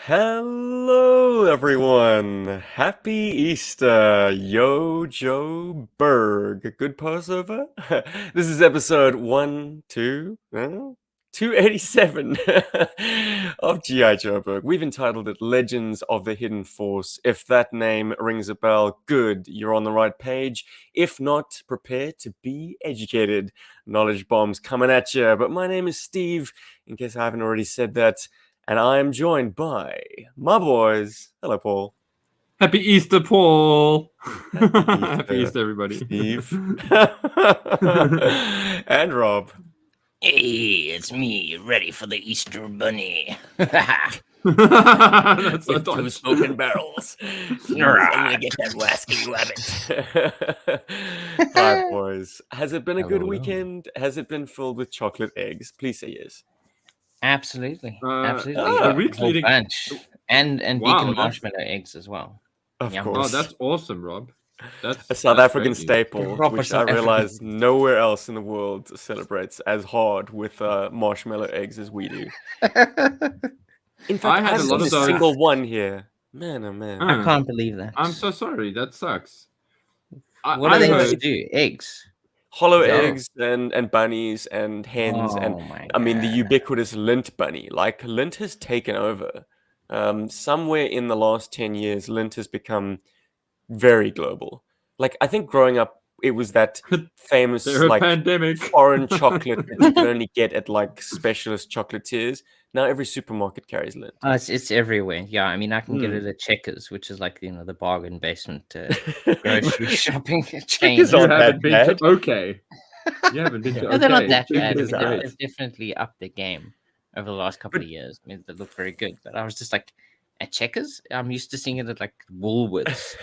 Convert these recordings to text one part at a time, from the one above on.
Hello, everyone. Happy Easter, Yo Joburg. Good Passover. This is episode 287 of GI Joburg. We've entitled it Legends of the Hidden Force. If that name rings a bell, good, you're on the right page. If not, prepare to be educated. Knowledge bombs coming at you. But my name is Steve, in case I haven't already said that. And I am joined by my boys. Hello, Paul. Happy Easter, Paul. Happy Easter, everybody. Steve. And Rob. Hey, it's me, ready for the Easter Bunny. That's With two smoking barrels. I'm gonna get that wasky rabbit. Hi, boys. Has it been a good weekend? Has it been filled with chocolate eggs? Please say yes. Absolutely. the A week's whole leading. bunch. And Wow, bacon that's- marshmallow eggs as well. Of Yum. Oh, course. that's awesome, Rob. That's A South that's African great news. staple, Proper which South I African. realize nowhere else in the world celebrates as hard with marshmallow eggs as we do. In fact, I I had a haven't lot seen of a those- single one here. Man, oh man. Ah. I can't believe that. I'm so sorry. That sucks. What do I they have to heard- do? Eggs? Hollow Yeah. eggs and bunnies and hens and Oh my I mean the God. ubiquitous lint bunny. Like lint has taken over. Somewhere in the last 10 years, lint has become very global. Like I think growing up, it was that famous They're a like pandemic. foreign chocolate that you can only get at like specialist chocolatiers. Now every supermarket carries lint. It's everywhere. Yeah, I mean, I can get Hmm. it at Checkers, which is like, the bargain basement grocery shopping chain. Checkers You aren't that haven't been bad. to OK. You haven't been to No, OK. they're not that Checkers bad. is Checkers great. They've definitely upped their game over the last couple of years. I mean, they look very good. But I was just like, at Checkers? I'm used to seeing it at like Woolworths,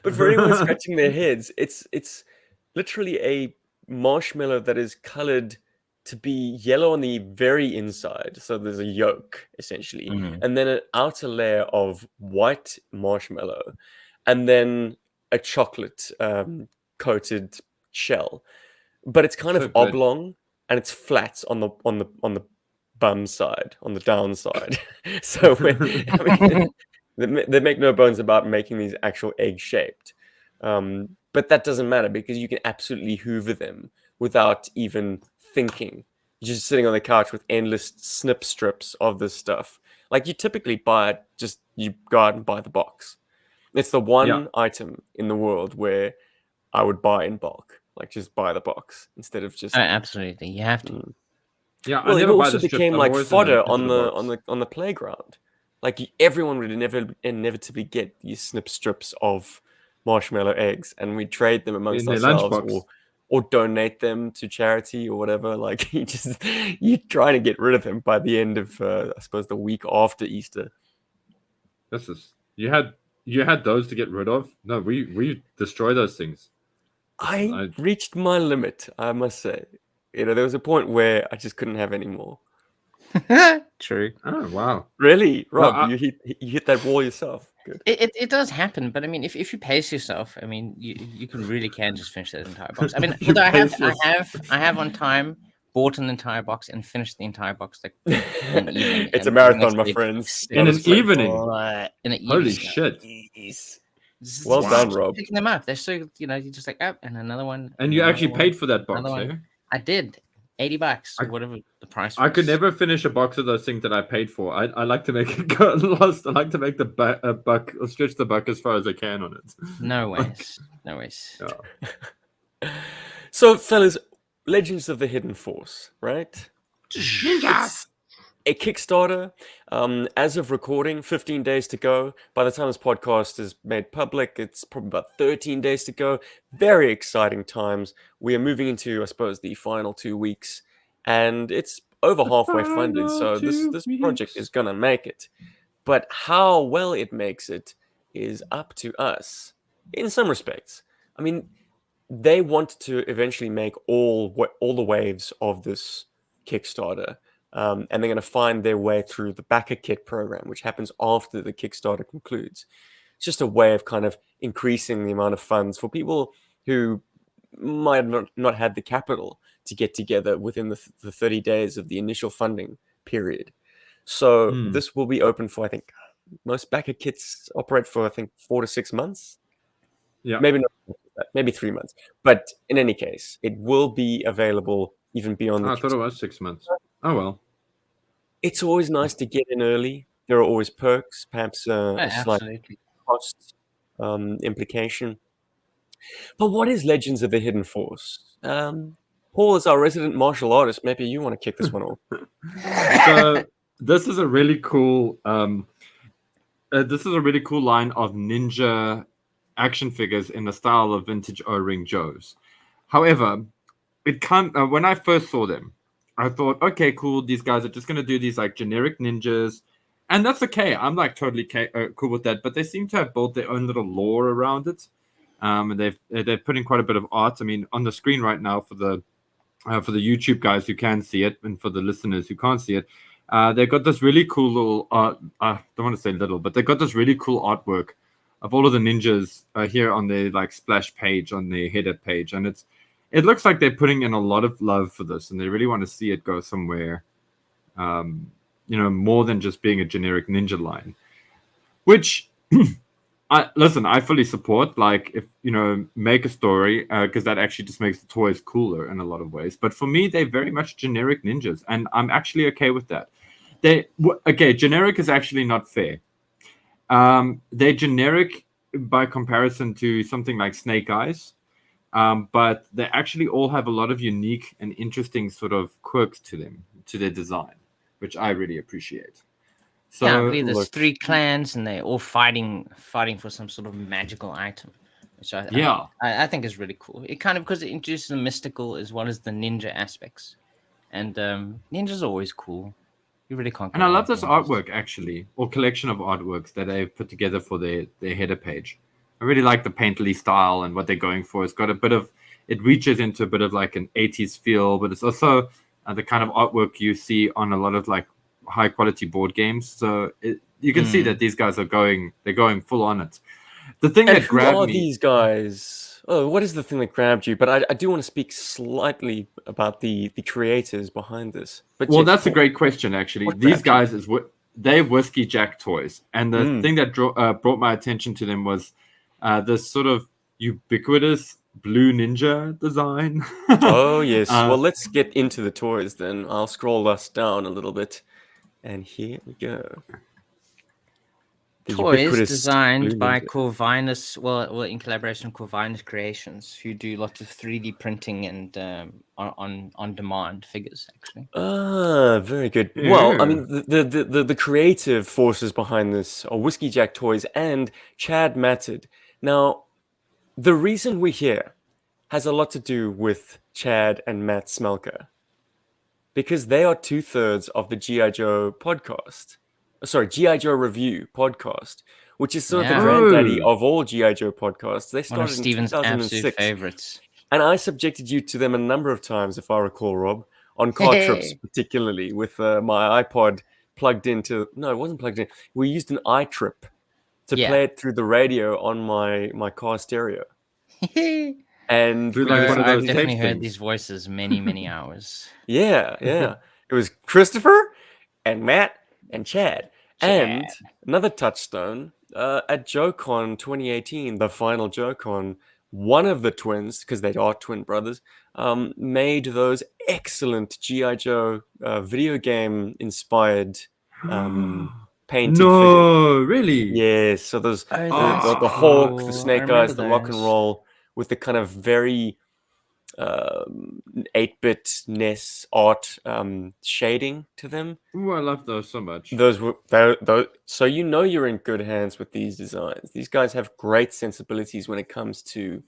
But for anyone scratching their heads, it's literally a marshmallow that is colored to be yellow on the very inside. So there's a yolk, essentially, Mhm. and then an outer layer of white marshmallow, and then a chocolate coated shell. But it's kind So of good. oblong and it's flat on the bum side, on the downside. So I mean, they make no bones about making these actual egg shaped. But that doesn't matter because you can absolutely hoover them without even thinking. You're just sitting on the couch with endless snip strips of this stuff. Like you typically buy it, just you go out and buy the box. It's the one item in the world where I would buy in bulk. Like just buy the box instead of just. Oh, absolutely. You have to. Yeah, Well, I it never buy also the strips. became I'm like always fodder into on the box. on the playground. Like everyone would inevitably get these snip strips of marshmallow eggs, and we trade them amongst In their ourselves, lunchbox. or donate them to charity or whatever. Like you're trying to get rid of them by the end of I suppose the week after Easter. This is you had those to get rid of. No, we destroy those things. I reached my limit, I must say. There was a point where I just couldn't have any more. True. Oh wow. Really, Rob, I- you hit that wall yourself. Good. It does happen, but I mean, if you pace yourself, I mean, you can just finish that entire box. I mean, You although pace I have on time bought an entire box and finished the entire box like in an evening. It's a and the marathon, next my day friends. In Not an a sprint. evening. in an Holy evening. shit. Jeez. Just Well done, keep Rob. picking them up. They're so you're just like and another one. And you another actually one, paid for that box, another eh? one. I did. $80 or I- whatever the price was. I could never finish a box of those things that I paid for. I like to make it go lost. I like to make the buck or stretch the buck as far as I can on it. No ways. No ways. Yeah. So, fellas, Legends of the Hidden Force, right? It's a Kickstarter. As of recording, 15 days to go. By the time this podcast is made public, it's probably about 13 days to go. Very exciting times. We are moving into, I suppose, the final 2 weeks, and it's over halfway funded. So this project is gonna make it. But how well it makes it is up to us in some respects. I mean, they want to eventually make all the waves of this Kickstarter, and they're going to find their way through the backer kit program, which happens after the Kickstarter concludes. It's just a way of kind of increasing the amount of funds for people who might not had the capital to get together within the 30 days of the initial funding period. So Hmm. this will be open for, I think, most backer kits operate for, I think, 4 to 6 months. Yeah. Maybe not, maybe 3 months. But in any case, it will be available even beyond the I thought it Kickstarter. was 6 months. Oh well. It's always nice to get in early. There are always perks, perhaps Oh, a slight absolutely. cost implication. But what is Legends of the Hidden Force? Paul is our resident martial artist. Maybe you want to kick this one off. So this is a really cool line of ninja action figures in the style of vintage O-ring Joes. However, when I first saw them, I thought, okay, cool, these guys are just going to do these like generic ninjas, and that's okay. I'm like totally cool with that. But they seem to have built their own little lore around it, and they've put in quite a bit of art. I mean, on the screen right now for the YouTube guys who can see it, and for the listeners who can't see it, they've got this really cool little art. I don't want to say little, but they've got this really cool artwork of all of the ninjas here on their like splash page, on their header page, and it looks like they're putting in a lot of love for this, and they really want to see it go somewhere, more than just being a generic ninja line. Which, I fully support. Like, if make a story, because that actually just makes the toys cooler in a lot of ways. But for me, they're very much generic ninjas, and I'm actually okay with that. Generic is actually not fair. They're generic by comparison to something like Snake Eyes. But they actually all have a lot of unique and interesting sort of quirks to them, to their design, which I really appreciate. So, Yeah, I believe there's look, 3 clans, and they're all fighting for some sort of magical item, which I think is really cool. It kind of, because it introduces the mystical as well as the ninja aspects, and ninjas are always cool. You really can't go and I wrong love with this ninjas. artwork actually, or collection of artworks that they've put together for their header page. I really like the painterly style and what they're going for. It's got it reaches into a bit of like an 80s feel, but it's also the kind of artwork you see on a lot of like high quality board games. So you can see that these guys they're going full on it. The thing And that who grabbed are me, these guys? Oh, what is the thing that grabbed you? But I do want to speak slightly about the creators behind this. But well, yes, that's a Paul, great question actually. what These grabbed you? guys they're Whiskey Jack toys, and the thing that brought my attention to them was this sort of ubiquitous blue ninja design. Oh, yes. uh, Well, let's get into the toys then. I'll scroll us down a little bit. And here we go. The Toys ubiquitous Blue designed by Ninja. Corvinus, well, in collaboration with Corvinus Creations, who do lots of 3D printing and on demand figures, actually. Ah, very good. Well, I yeah. mean, the creative forces behind this are Whiskey Jack Toys and Chad Matted. Now, the reason we're here has a lot to do with Chad and Matt Smelker, because they are 2/3 of the GI Joe podcast. Sorry, GI Joe review podcast, which is sort of the Yeah, granddaddy Oh, of all GI Joe podcasts. They one of started in Steven's absolute 2006, favorites. and I subjected you to them a number of times, if I recall, Rob, on car trips, particularly with my iPod plugged into. No, it wasn't plugged in. We used an iTrip to Yeah. play it through the radio on my car stereo, and through we like listened one of I've those to definitely tape heard things. these voices many hours. Yeah, yeah. It was Christopher and Matt and Chad. And Chad. another touchstone at JoeCon 2018, the final JoeCon, one of the twins, because they are twin brothers, made those excellent G.I. Joe video game inspired painted figures. No, really? Yes, so there's Oh, that's the Hawk, the cool. I Snake remember Eyes, the Rock and those. Roll, with the kind of very 8-bit NES art shading to them. Ooh, I love those so much. Those were those, so you're in good hands with these designs. These guys have great sensibilities when it comes to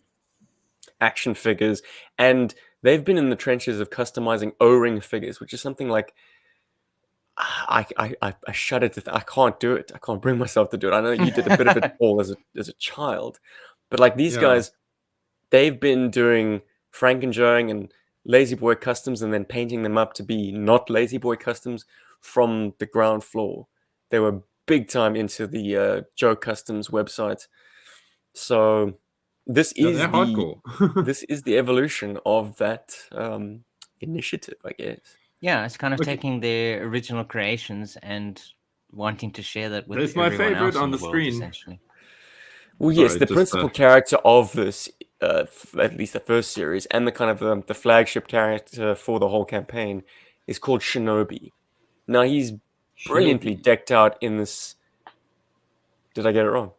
action figures, and they've been in the trenches of customizing O-ring figures, which is something like I shudder to I can't do it. I can't bring myself to do it. I know you did a bit of it, Paul, as a child, but like these Yeah. guys, they've been doing Frankenjoing and Lazy Boy customs and then painting them up to be not Lazy Boy customs from the ground floor. They were big time into the Joe Customs website. So this Yeah, is they're the hardcore. this is the evolution of that initiative, I guess. Yeah, it's kind of Okay. taking their original creations and wanting to share that with There's my everyone favorite else on in the the world, screen. essentially. Well, yes, Sorry, the just, principal character of this, at least the first series, and the kind of the flagship character for the whole campaign, is called Shinobi. Now he's brilliantly Shinobi. decked out in this. Did I get it wrong?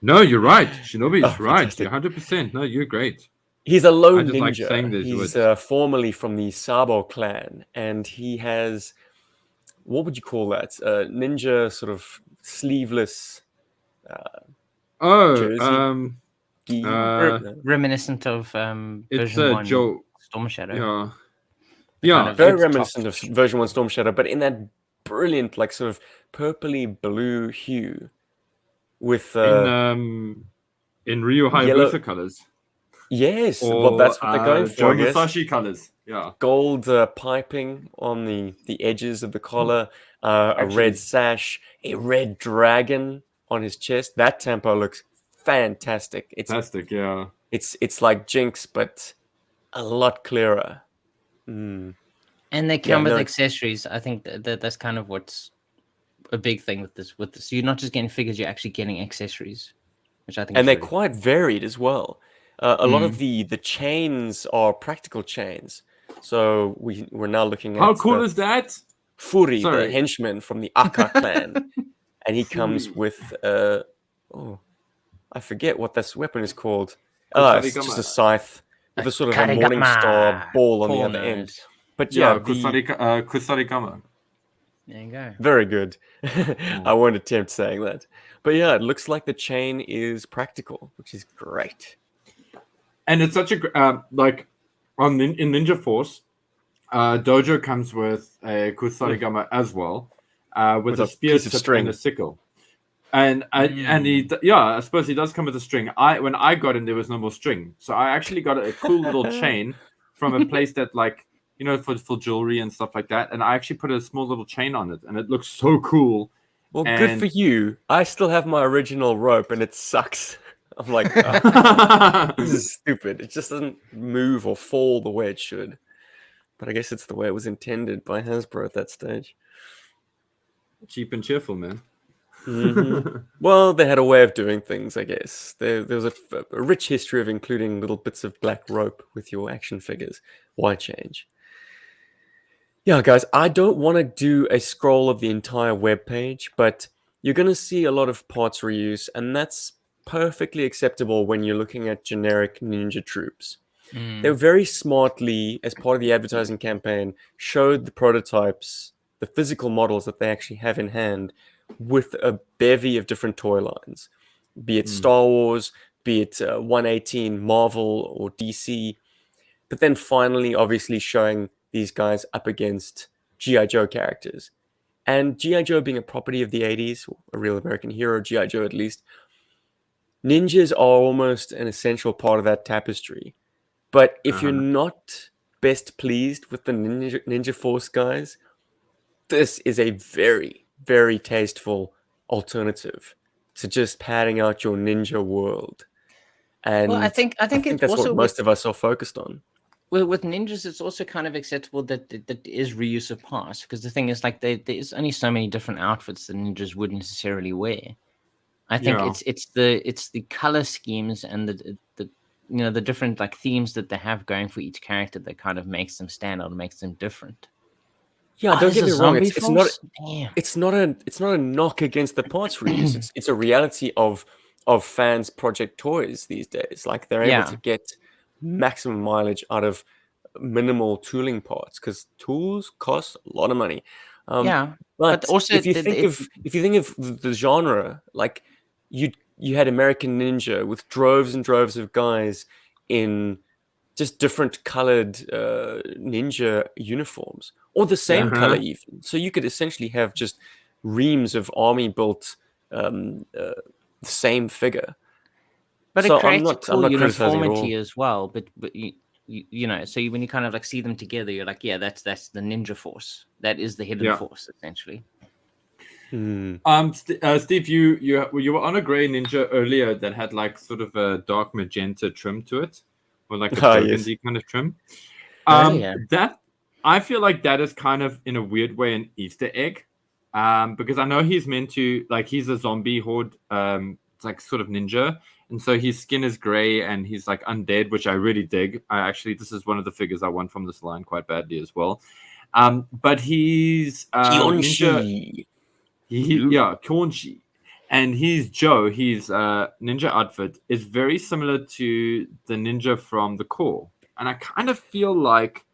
No, you're right. Shinobi Oh, is right. fantastic! You're 100%. No, you're great. He's a I lone just like saying ninja. these He's words. formerly from the Sabo clan, and he has, what would you call that? Ninja sort of sleeveless Oh, jersey, gi. uh, No. Reminiscent of it's version 1 Joe. Storm Shadow. Yeah, The kind yeah, of Very it's reminiscent of tough. version 1 Storm Shadow, but in that brilliant, like sort of purpley blue hue with In Ryu yellow. Hayabusa colors Yes, well, or that's what they're going for, Joe I guess. Musashi colors. Yeah, Gold piping on the edges of the collar, a red actually, sash, a red dragon on his chest. That tempo looks fantastic. fantastic. Yeah, It's like Jinx, but a lot clearer. Mm. And they Yeah, come with no, accessories. I think that's kind of what's a big thing with this. You're not just getting figures; you're actually getting accessories, which I think and is they're really quite varied as well. A lot of Mm. the chains are practical chains. So we're now looking how at cool is that? Furi, the Sorry, henchman from the Aka clan, and he comes Furi. with oh, I forget what this weapon is called. It's just a Kusarigama. scythe with A a sort of a morning star Karigama ball on the full other end. nose. But yeah, Yeah, the Kusarigama. There you go. very good. Mm. I won't attempt saying that. But yeah, it looks like the chain is practical, which is great. And it's such a like in Ninja Force, Dojo comes with a Kusarigama as well, with With a a spear piece of tip and a string. sickle. And I suppose he does come with a string. When I got him, there was no more string, so I actually got a cool little chain from a place that for jewelry and stuff like that. And I actually put a small little chain on it, and it looks so cool. Well, good for And you. I still have my original rope and it sucks. I'm like, this is stupid. It just doesn't move or fall the way it should. But I guess it's the way it was intended by Hasbro at that stage. cheap and cheerful, man. Well, they had a way of doing things, I guess. There was a rich history of including little bits of black rope with your action figures. Why change? Yeah, guys, I don't want to do a scroll of the entire web page, but you're going to see a lot of parts reuse, and that's perfectly acceptable when you're looking at generic ninja troops. They very smartly, as part of the advertising campaign, showed the prototypes, the physical models that they actually have in hand, with a bevy of different toy lines, be it Star Wars, be it 118 Marvel or DC, but then finally, obviously, showing these guys up against GI Joe characters. And GI Joe being a property of the 80s, a real American hero, GI Joe at least, ninjas are almost an essential part of that tapestry. But if you're not best pleased with the Ninja Force guys, this is a very, very tasteful alternative to just padding out your ninja world. And Well, I think I think it's that's also what most of us are focused on. with ninjas, it's also kind of acceptable that that is reuse of parts, because the thing is, like, there's only so many different outfits that ninjas would necessarily wear. I think Yeah. it's the color schemes and the the different like themes that they have going for each character that kind of makes them stand out and makes them different. Yeah, don't There's get a me wrong. zombie It's not force? Damn. it's not a knock against the parts reuse. It's a reality of fans' project toys these days. Like they're able to Yeah. get maximum mileage out of minimal tooling parts because tools cost a lot of money. Yeah. But But also if you think of the genre, like you had American Ninja with droves and droves of guys in just different colored ninja uniforms, or the same color even. So you could essentially have just reams of army built same figure. But it So creates a I'm cool not criticizing at uniformity all. as well. But so when you kind of like see them together, you're like, yeah, that's the ninja force. That is the hidden force, essentially. Steve, you were on a gray ninja earlier that had like sort of a dark magenta trim to it, or like a burgundy Yes. kind of trim. Yeah. That I feel like that is kind of in a weird way an Easter egg, because I know he's meant to like he's a zombie horde, it's like sort of ninja, and so his skin is gray and he's like undead, which I really dig. This is one of the figures I want from this line quite badly as well. But he's ninja. Kionshi. Kionshi. And he's Joe. His ninja outfit is very similar to the ninja from the core, and I kind of feel like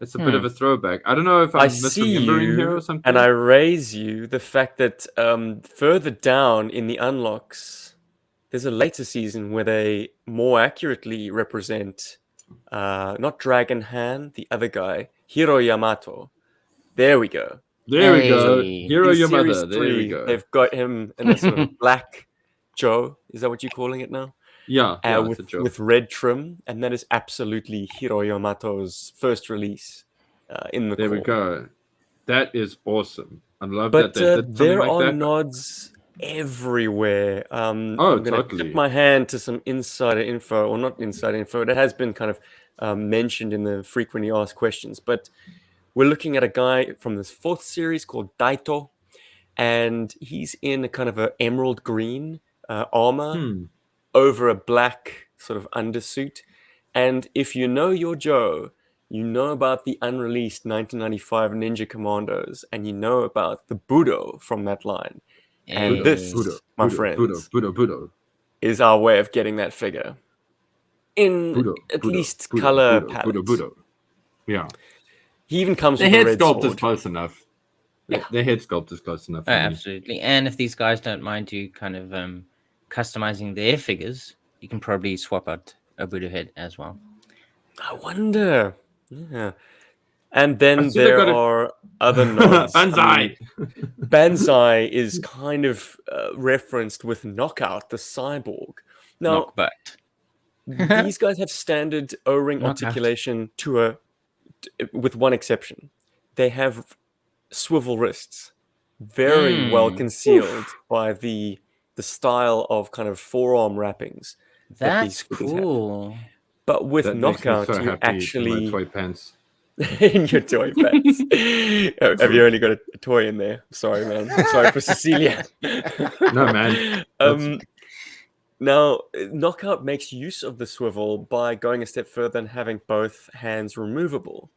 it's a bit of a throwback. I don't know if I I'm see misremembering here or you, something. and I raise you the fact that further down in the unlocks, there's a later season where they more accurately represent not Dragon Han, the other guy, Hiro Yamato. There we go. There we go. Hey. Hero In your series mother. There we 3, go. they've got him in a sort of black Joe. Is that what you're calling it now? Yeah, it's a joke. With red trim, and that is absolutely Hiro Yamato's first release in the There we core. go. That is awesome. I love But that they did something there like are that. nods everywhere. I'm Oh, going to totally. tip my hand to some insider info, or not insider info. It has been kind of mentioned in the frequently asked questions. But we're looking at a guy from this 4th series called Daito, and he's in a kind of an emerald green armor over a black sort of undersuit. And if you know your Joe, you know about the unreleased 1995 Ninja Commandos, and you know about the Budo from that line. And this, my friends, is our way of getting that figure in at least color palette. Yeah. He even comes The with a head red sculpt is sword. close enough. Yeah. The head sculpt is close enough for me. Absolutely. And if these guys don't mind you kind of customizing their figures, you can probably swap out a Buddha head as well. I wonder. Yeah. And then see they've there got are other nods. Banzai! Banzai is kind of referenced with Knockout, the cyborg. Now, Knockback. these guys have standard O-ring Knockout. articulation with one exception. They have swivel wrists, very well concealed by the style of kind of forearm wrappings that these That's figures have. cool. But with That makes me Knockout, so you happy in actually my toy pants. in your toy pants. Have you only got a toy in there? Sorry, man. Sorry for Cecilia. No, man. Now, Knockout makes use of the swivel by going a step further and having both hands removable.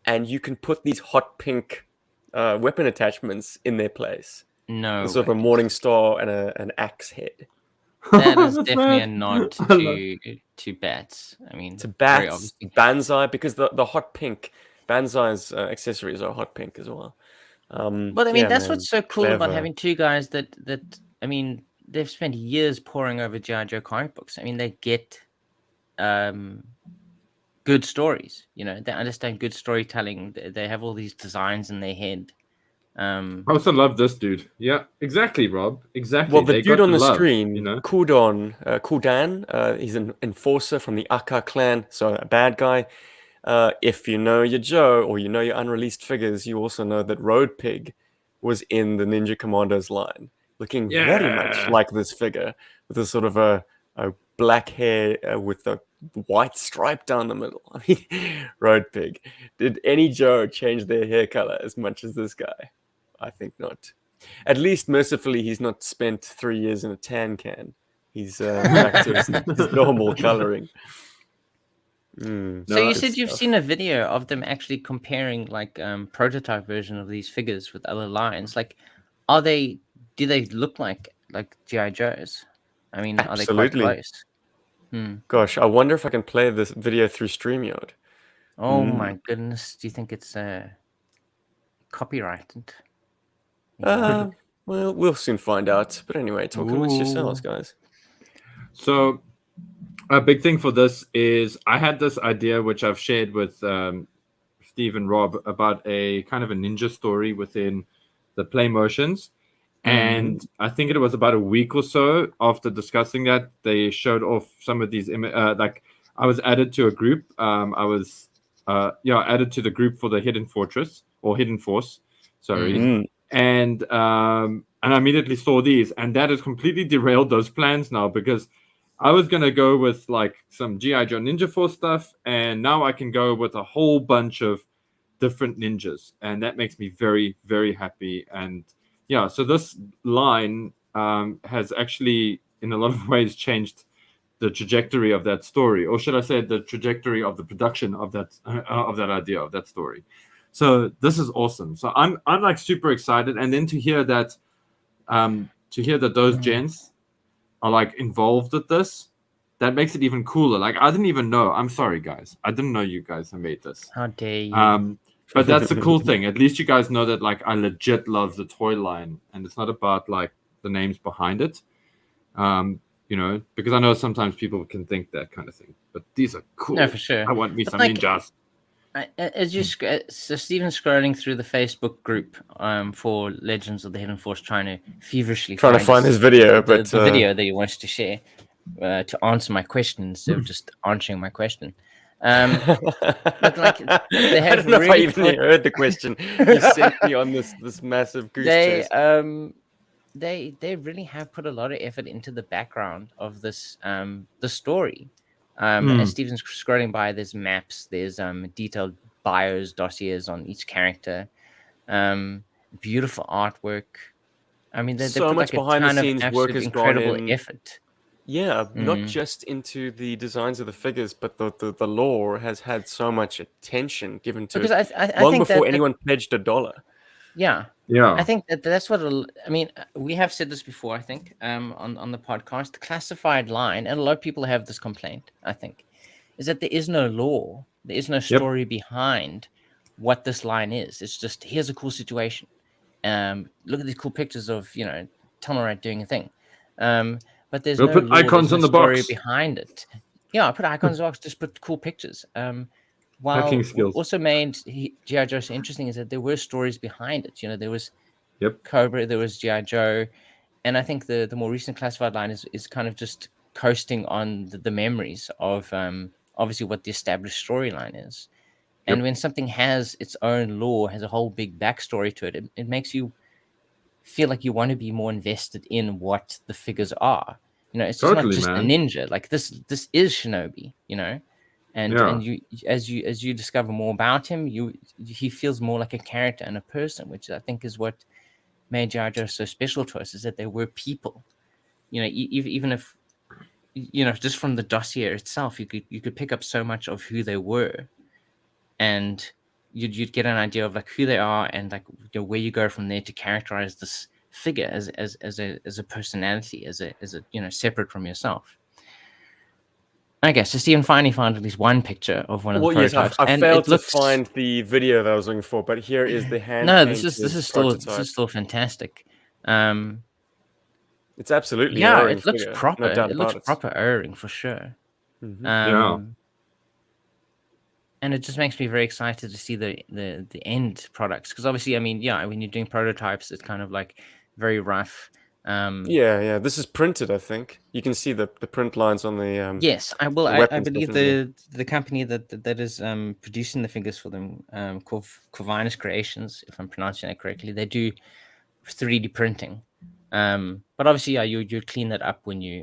And you can put these hot pink weapon attachments in their place. No. Sort of a morning star and an axe head. That is definitely a nod to bats. I mean, To very bats, obviously. Banzai, because the hot pink, Banzai's accessories are hot pink as well. But I mean, that's what's so cool about clever. having two guys that I mean, they've spent years poring over GI Joe comic books. I mean, they get good stories. You know, they understand good storytelling. They have all these designs in their head. I also love this dude. Yeah, exactly, Rob. Exactly. Well, the They dude got on the love, screen, you know? Kudan, he's an enforcer from the Aka clan, so a bad guy. If you know your Joe or you know your unreleased figures, you also know that Road Pig was in the Ninja Commandos line, looking very much like this figure, with a sort of a black hair with a white stripe down the middle. I mean, Road Pig. Did any Joe change their hair color as much as this guy? I think not. At least, mercifully, he's not spent 3 years in a tan can. He's back to his normal coloring. So you said you've seen a video of them actually comparing like prototype version of these figures with other lines. Like, do they look like GI Joes? I mean, Absolutely. are they quite close? Gosh, I wonder if I can play this video through StreamYard. Oh my goodness! Do you think it's copyrighted? Well, we'll soon find out. But anyway, talk amongst yourselves, guys. So, a big thing for this is I had this idea, which I've shared with Steve and Rob, about a kind of a ninja story within the Play Motions. And I think it was about a week or so after discussing that, they showed off some of these like I was added to a group. I was added to the group for the Hidden Fortress or Hidden Force. Sorry. And I immediately saw these, and that has completely derailed those plans now, because I was going to go with like some GI Joe Ninja Force stuff, and now I can go with a whole bunch of different ninjas, and that makes me very, very happy. And yeah, so this line has actually, in a lot of ways, changed the trajectory of that story, or should I say, the trajectory of the production of that idea, of that story. So this is awesome. So I'm like super excited, and then to hear that those gents are like involved with this, that makes it even cooler. Like, I didn't even know. I'm sorry, guys. I didn't know you guys have made this. How dare you? But that's the cool thing. At least you guys know that, like, I legit love the toy line, and it's not about like the names behind it. You know, because I know sometimes people can think that kind of thing. But these are cool. No, for sure. I want me some like, ninjas. As you so Steven's scrolling through the Facebook group for Legends of the Hidden Force, trying to find his video, but the video that he wants to share to answer my question instead of just answering my question. But like, they have I don't know if I really even heard the question. You sent me on this massive goose chase. They really have put a lot of effort into the background of this the story. As Steven's scrolling by, there's maps, there's detailed bios, dossiers on each character, beautiful artwork. I mean, they So put much like behind a the ton scenes of work absolute has gone incredible in. effort. Yeah, not just into the designs of the figures, but the lore has had so much attention given to Because it I long think before that anyone pledged $1. yeah, Yeah. I think that's what I mean. We have said this before. I think on the podcast, the classified line, and a lot of people have this complaint. I think is that there is no lore, there is no story behind what this line is. It's just, here's a cool situation. Look at these cool pictures of Telmarat doing a thing. But there's We'll no put lore, icons there's no on the story box. behind it. Yeah, put icons on the box, just put cool pictures. While Hacking what skills. also made GI Joe so interesting is that there were stories behind it. There was Yep. Cobra, there was GI Joe, and I think the more recent classified line is kind of just coasting on the memories of obviously what the established storyline is. And when something has its own lore, has a whole big backstory to it, it makes you feel like you want to be more invested in what the figures are. It's just not just a ninja. Like this is Shinobi. And you as you discover more about him, he feels more like a character and a person, which I think is what made Jar Jar so special to us, is that they were people. Even if just from the dossier itself, you could pick up so much of who they were, and you'd get an idea of like who they are, and like where you go from there to characterize this figure as a personality, as a separate from yourself. Okay, so Stephen finally found at least one picture of one of the prototypes. I and failed it looks... to find the video that I was looking for, but here is the hand. No, this is still fantastic. It's absolutely it looks figure. proper. No doubt It looks about proper O-ring for sure. Mm-hmm. And it just makes me very excited to see the end products, because obviously, I mean, when you're doing prototypes, it's kind of like very rough. This is printed. I think you can see the print lines on the. Yes, I believe the company that is producing the figures for them, called Corvinus Creations, if I'm pronouncing that correctly, they do 3D printing. But obviously, you clean that up when you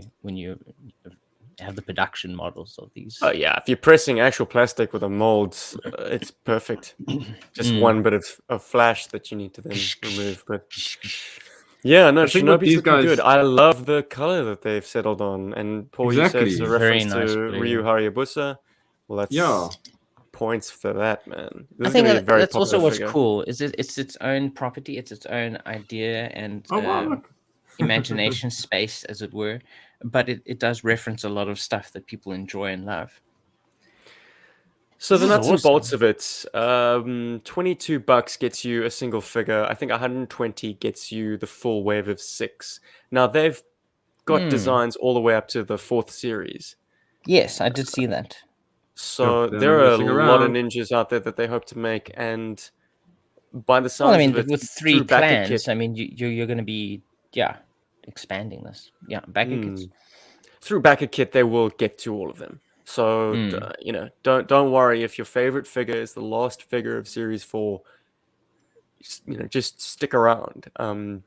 have the production models of these. Oh yeah, if you're pressing actual plastic with a mold, it's perfect. Just one bit of flash that you need to then remove. But yeah, no, Shinobi's looking good. I love the color that they've settled on. And Paul, you said it's a reference to Ryu Hayabusa. Well, that's points for that, man. I think that's also what's cool. Is it's its own property, it's its own idea and imagination space, as it were. But it does reference a lot of stuff that people enjoy and love. So the nuts and bolts of it, $22 gets you a single figure. I think 120 gets you the full wave of 6. Now they've got designs all the way up to the 4th series. Yes, I did see that. So there are a lot of ninjas out there that they hope to make, and by the sounds of it, with 3 clans, I mean you're going to be expanding this. Backer kits. Through backer kit, they will get to all of them. So don't worry if your favorite figure is the last figure of Series 4. Just stick around.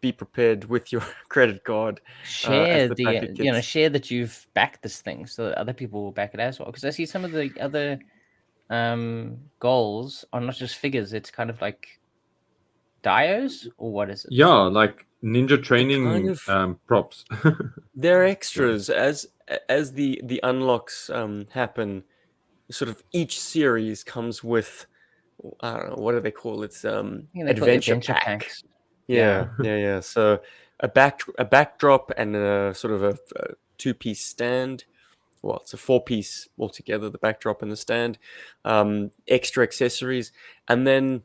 Be prepared with your credit card. Share share that you've backed this thing, so that other people will back it as well. Because I see some of the other goals are not just figures. It's kind of like dios, or what is it? Yeah, like ninja training kind of- props. They're extras as the unlocks happen. Sort of each series comes with, I don't know, what do they call it? It's I think they call it adventure adventure pack. packs. Yeah. So a backdrop and a sort of a two-piece stand. Well, it's a four-piece altogether, the backdrop and the stand. Extra accessories, and then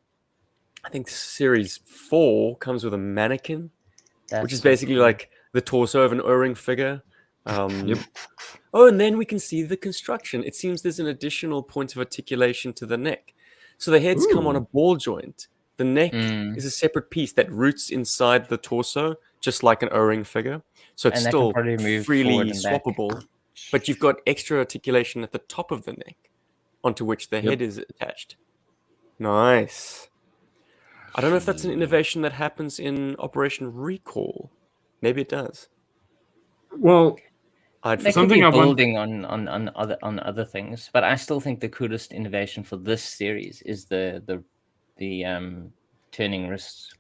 I think series 4 comes with a mannequin, which That's is so basically cool. like the torso of an O-ring figure. Yep. Oh, and then we can see the construction. It seems there's an additional point of articulation to the neck. So the heads come on a Ooh. ball joint. The neck Mm. is a separate piece that roots inside the torso, just like an O-ring figure. So it's And that can still probably move freely forward and back. swappable, but you've got extra articulation at the top of the neck, onto which the Yep. head is attached. Nice. I don't know if that's an innovation that happens in Operation Recall. Maybe it does. Well, I'd They forget. could be Something I want- building on other things, but I still think the coolest innovation for this series is the turning wrists.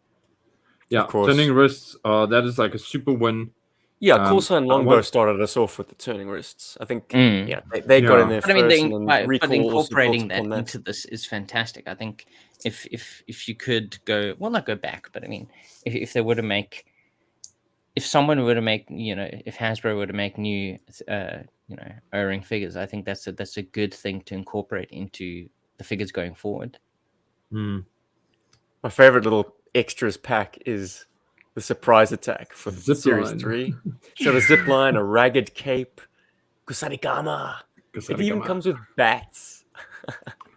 yeah, course. turning wrists. That is like a super win. Yeah, Corsair and I Longbow want- started us off with the turning wrists. I think, Mm. yeah, they got in Yeah. there But I mean, first, and then but Recall also built incorporating that upon into this is fantastic. I think if you could go, well, not go back, but I mean, if they were to make, if someone were to make, if Hasbro were to make new, O-ring figures, I think that's a good thing to incorporate into the figures going forward. Mm. My favorite little extras pack is the surprise attack for Zip Series line. 3. It's got a zip line, a ragged cape, Kusarigama. It even Kusarigama. comes with bats.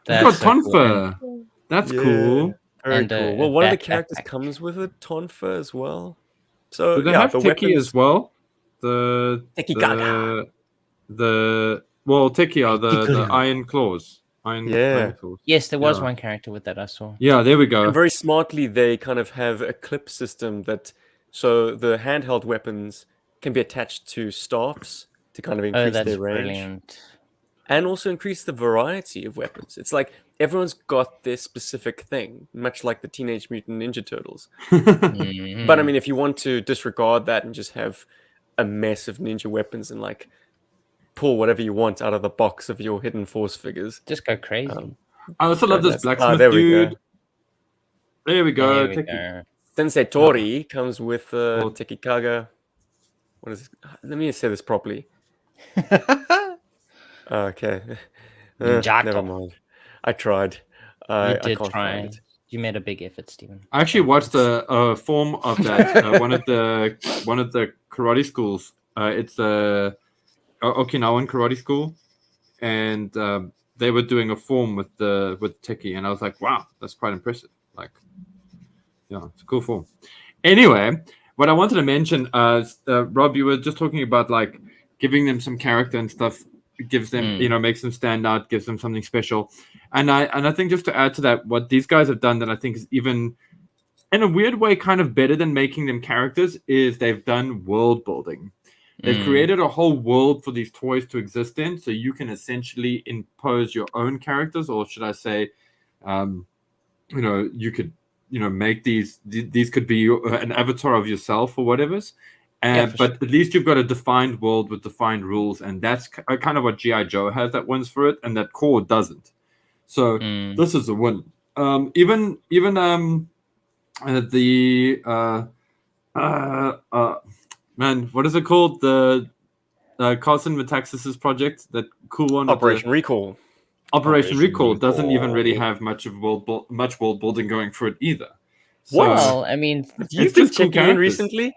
It's got so cool. Tonfa. That's cool. Very And, cool. a Well, one of the bat characters backpack. comes with a tonfa as well. So Do they yeah, have the Teki weapons as well? The Tekigaga. Teki are the Tikuru. iron claws. Iron claws. Yes, there was Yeah. one character with that I saw. Yeah, there we go. And very smartly, they kind of have a clip system that, so the handheld weapons can be attached to staffs to kind of Oh, increase that's their range, brilliant. and also increase the variety of weapons. It's like everyone's got their specific thing, much like the Teenage Mutant Ninja Turtles. Mhm. But I mean, if you want to disregard that and just have a mess of ninja weapons and like pull whatever you want out of the box of your Hidden Force figures, Just go crazy. I also love this nuts. blacksmith There we dude. go. There we go. There we Teki. go. Sensei Tori comes with Oh. Tekikaga. What is? Let me say this properly. Okay. Ninjato. Never mind. I tried. I did can't try. find it. You made a big effort, Stephen. I actually watched a form of that. One of the karate schools. It's the Okinawan karate school, and they were doing a form with Teki, and I was like, wow, that's quite impressive. Like, yeah, it's a cool form. Anyway, what I wanted to mention, Rob, you were just talking about like giving them some character and stuff. Gives them, makes them stand out, gives them something special. And I think just to add to that, what these guys have done that I think is even in a weird way kind of better than making them characters is they've done world building. They've created a whole world for these toys to exist in, so you can essentially impose your own characters, or should I say, you could, make these could be an avatar of yourself or whatever's. But at least you've got a defined world with defined rules, and that's kind of what GI Joe has that wins for it, and that core doesn't. So this is a win. Even man, what is it called? The Carson Metaxas's project, that cool one. Operation Recall. Operation Recall doesn't even really have much world building going for it either. So, Well, I mean, You've it's been just cool checking in characters. recently?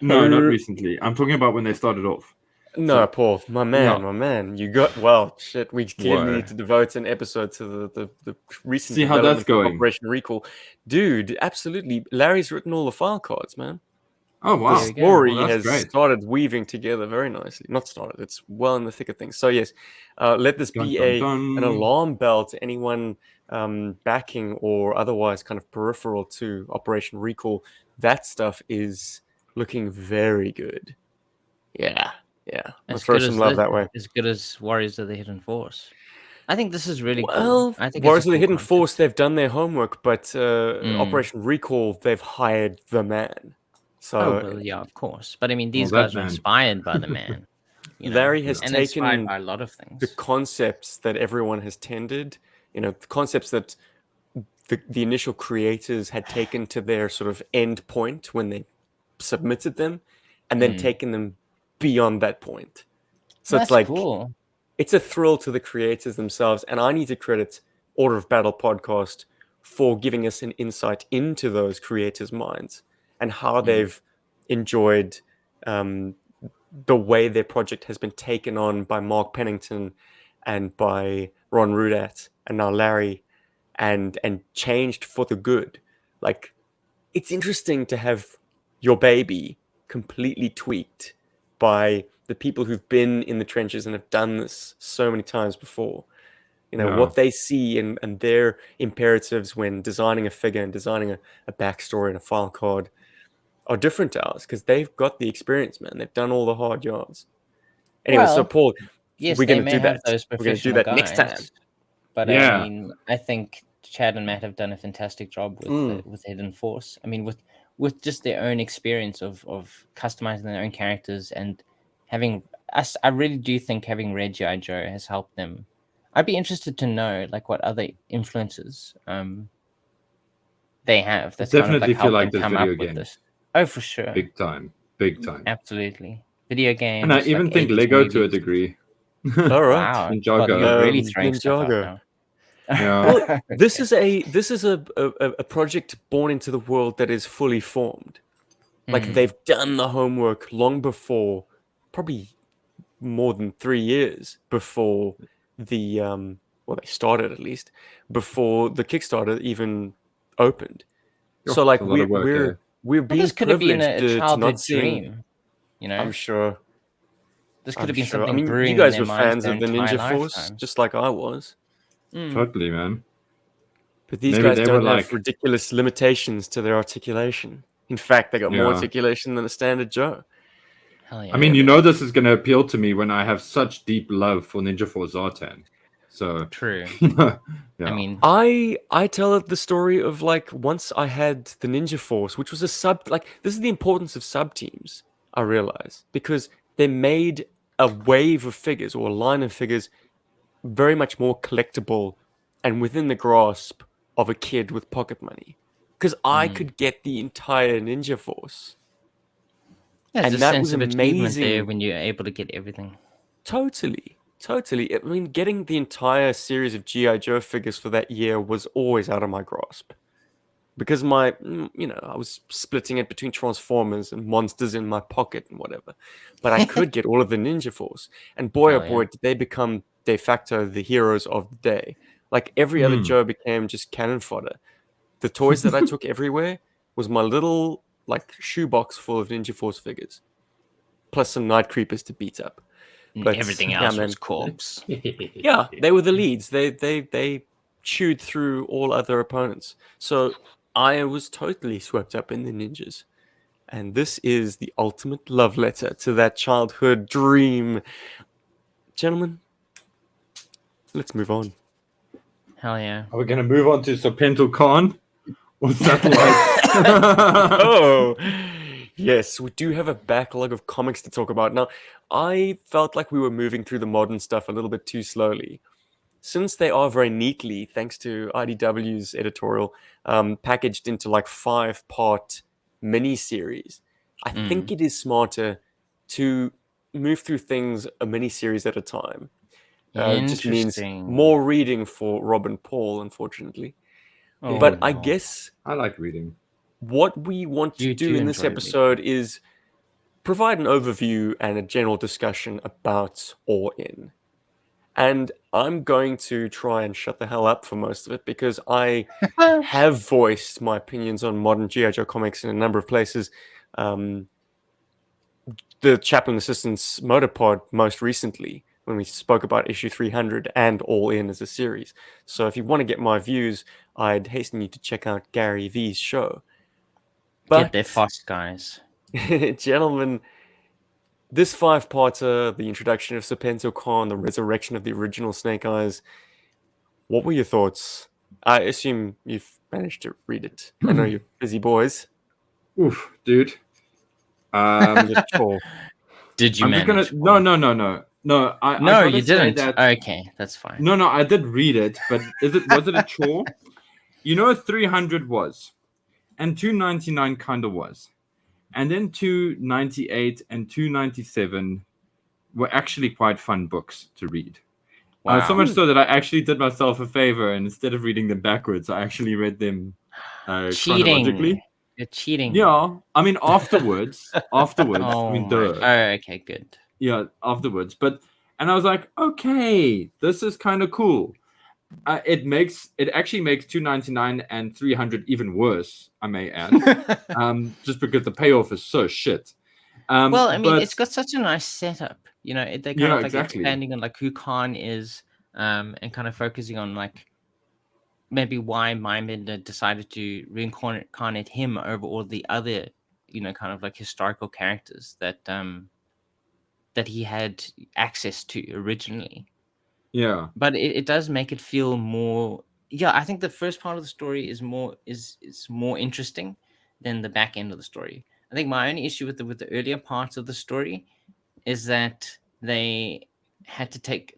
No, not recently. I'm talking about when they started off. No, So- Paul, my man. You got shit. We clearly Whoa. need to devote an episode to the recent See how that's development of going. Operation Recall, dude. Absolutely, Larry's written all the file cards, man. Oh wow! The story Well, that's has great. started weaving together very nicely. Not started; it's well in the thick of things. So yes, let this Dun, be dun, an dun. alarm bell to anyone backing or otherwise kind of peripheral to Operation Recall. That stuff is looking very good. Yeah. Let's throw some love that way. As good as Warriors of the Hidden Force. I think this is really cool. Well, I think Warriors it's a of the cool Hidden concept. Force, they've done their homework, but Operation Recall, they've hired the man. Oh So well, yeah, of course. But I mean, these that guys are man. inspired by the man, you know, Larry has and inspired taken by a lot of the things. concepts that everyone has tended, the concepts that the initial creators had taken to their sort of end point when they submitted them, and then taken them beyond that point. So it's That's like, cool. it's a thrill to the creators themselves. And I need to credit Order of Battle podcast for giving us an insight into those creators' minds and how they've enjoyed the way their project has been taken on by Mark Pennington and by Ron Rudat and now Larry, and changed for the good. Like, it's interesting to have your baby completely tweaked by the people who've been in the trenches and have done this so many times before. What they see and their imperatives when designing a figure and designing a backstory and a file card are different to ours because they've got the experience, man. They've done all the hard yards. Anyway, so Well, Paul, yes, we're they going to may do have that. those We're going to do professional that next time. guys, but I Yeah. mean, I think Chad and Matt have done a fantastic job with Hidden Force. I mean, with just their own experience of customizing their own characters and having us. I really do think having read GI Joe has helped them. I'd be interested to know like what other influences they have. That's kind of Definitely like feel helped like them this come video up with game. this. Oh, for sure, Big time. absolutely. Video games, And I even like think 80s Lego to a movies. degree. All right. Wow, Ninjago. God, you're really throwing stuff out Ninjago. now. Yeah. Well, this is a project born into the world that is fully formed. Like, they've done the homework long before, probably more than 3 years before the they started at least before the Kickstarter even opened. So like It's a lot of work, eh? we're Well, being this could have been privileged a to not childhood seeing. dream, you know. I'm sure. This could I'm have been sure. I something mean, you brewing in guys their were minds fans their of the entire Ninja Force, lifetimes. just like I was. Totally, man. But these Maybe guys they don't were have like- ridiculous limitations to their articulation. In fact, they got more Yeah. articulation than a standard Joe. Hell yeah. I mean, this is going to appeal to me when I have such deep love for Ninja Force Zartan. So True. yeah. I mean, I tell it the story of like once I had the Ninja Force, which was a this is the importance of sub teams, I realize, because they made a wave of figures or a line of figures very much more collectible and within the grasp of a kid with pocket money. Because I could get the entire Ninja Force. there's And a that sense was of achievement there amazing. when you're able to get everything. Totally. I mean, getting the entire series of GI Joe figures for that year was always out of my grasp. Because I was splitting it between Transformers and monsters in my pocket and whatever. But I could get all of the Ninja Force. And boy, oh Hell boy, yeah. did they become de facto the heroes of the day. Like, every other Joe became just cannon fodder. The toys that I took everywhere was my little, like, shoebox full of Ninja Force figures. Plus some Night Creepers to beat up. But Everything yeah, else man. was corpse. Yeah, they were the leads. They chewed through all other opponents. So I was totally swept up in the ninjas. And this is the ultimate love letter to that childhood dream. Gentlemen, let's move on. Hell yeah. Are we going to move on to Serpental Khan or Satellites? Oh, yes, we do have a backlog of comics to talk about. Now, I felt like we were moving through the modern stuff a little bit too slowly. Since they are very neatly, thanks to IDW's editorial, packaged into like 5-part mini-series, I think it is smarter to move through things a mini-series at a time. It just means Interesting. more reading for Rob and Paul, unfortunately. Oh, But I no. guess I like reading. what we want to You do do in this enjoy reading. episode is provide an overview and a general discussion about All In. And I'm going to try and shut the hell up for most of it because I have voiced my opinions on modern G.I. Joe comics in a number of places. The Chaplain Assistant's Motorpod most recently, when we spoke about issue 300 and All In as a series. So if you want to get my views, I'd hasten you to check out Gary V's show. Get there fast, guys. Gentlemen, this 5-parter, the introduction of Serpental Khan, the resurrection of the original Snake Eyes, What were your thoughts? I assume you've managed to read it. I know you're busy boys. Oof, dude. Was it a chore? Did you I'm just manage? gonna no. I No, gotta you say didn't. that Okay, that's fine. no. I did read it, but was it a chore? You know, 300 was, and 299 kind of was, and then 298 and 297 were actually quite fun books to read. Wow. So much so that I actually did myself a favor, and instead of reading them backwards, I actually read them chronologically. You're cheating. Yeah, I mean afterwards. Oh I mean, my. duh. Oh, okay, good. Yeah, afterwards. And I was like, okay, this is kind of cool. It actually makes 299 and 300 even worse, I may add. Just because the payoff is so shit. Well, I mean, but it's got such a nice setup. You know, they kind Yeah, of like exactly. expanding on like who Khan is, and kind of focusing on like maybe why Mindbender decided to reincarnate him over all the other, you know, kind of like historical characters that that he had access to originally. yeah, But it does make it feel more. Yeah, I think the first part of the story is more interesting than the back end of the story. I think my only issue with the earlier parts of the story is that the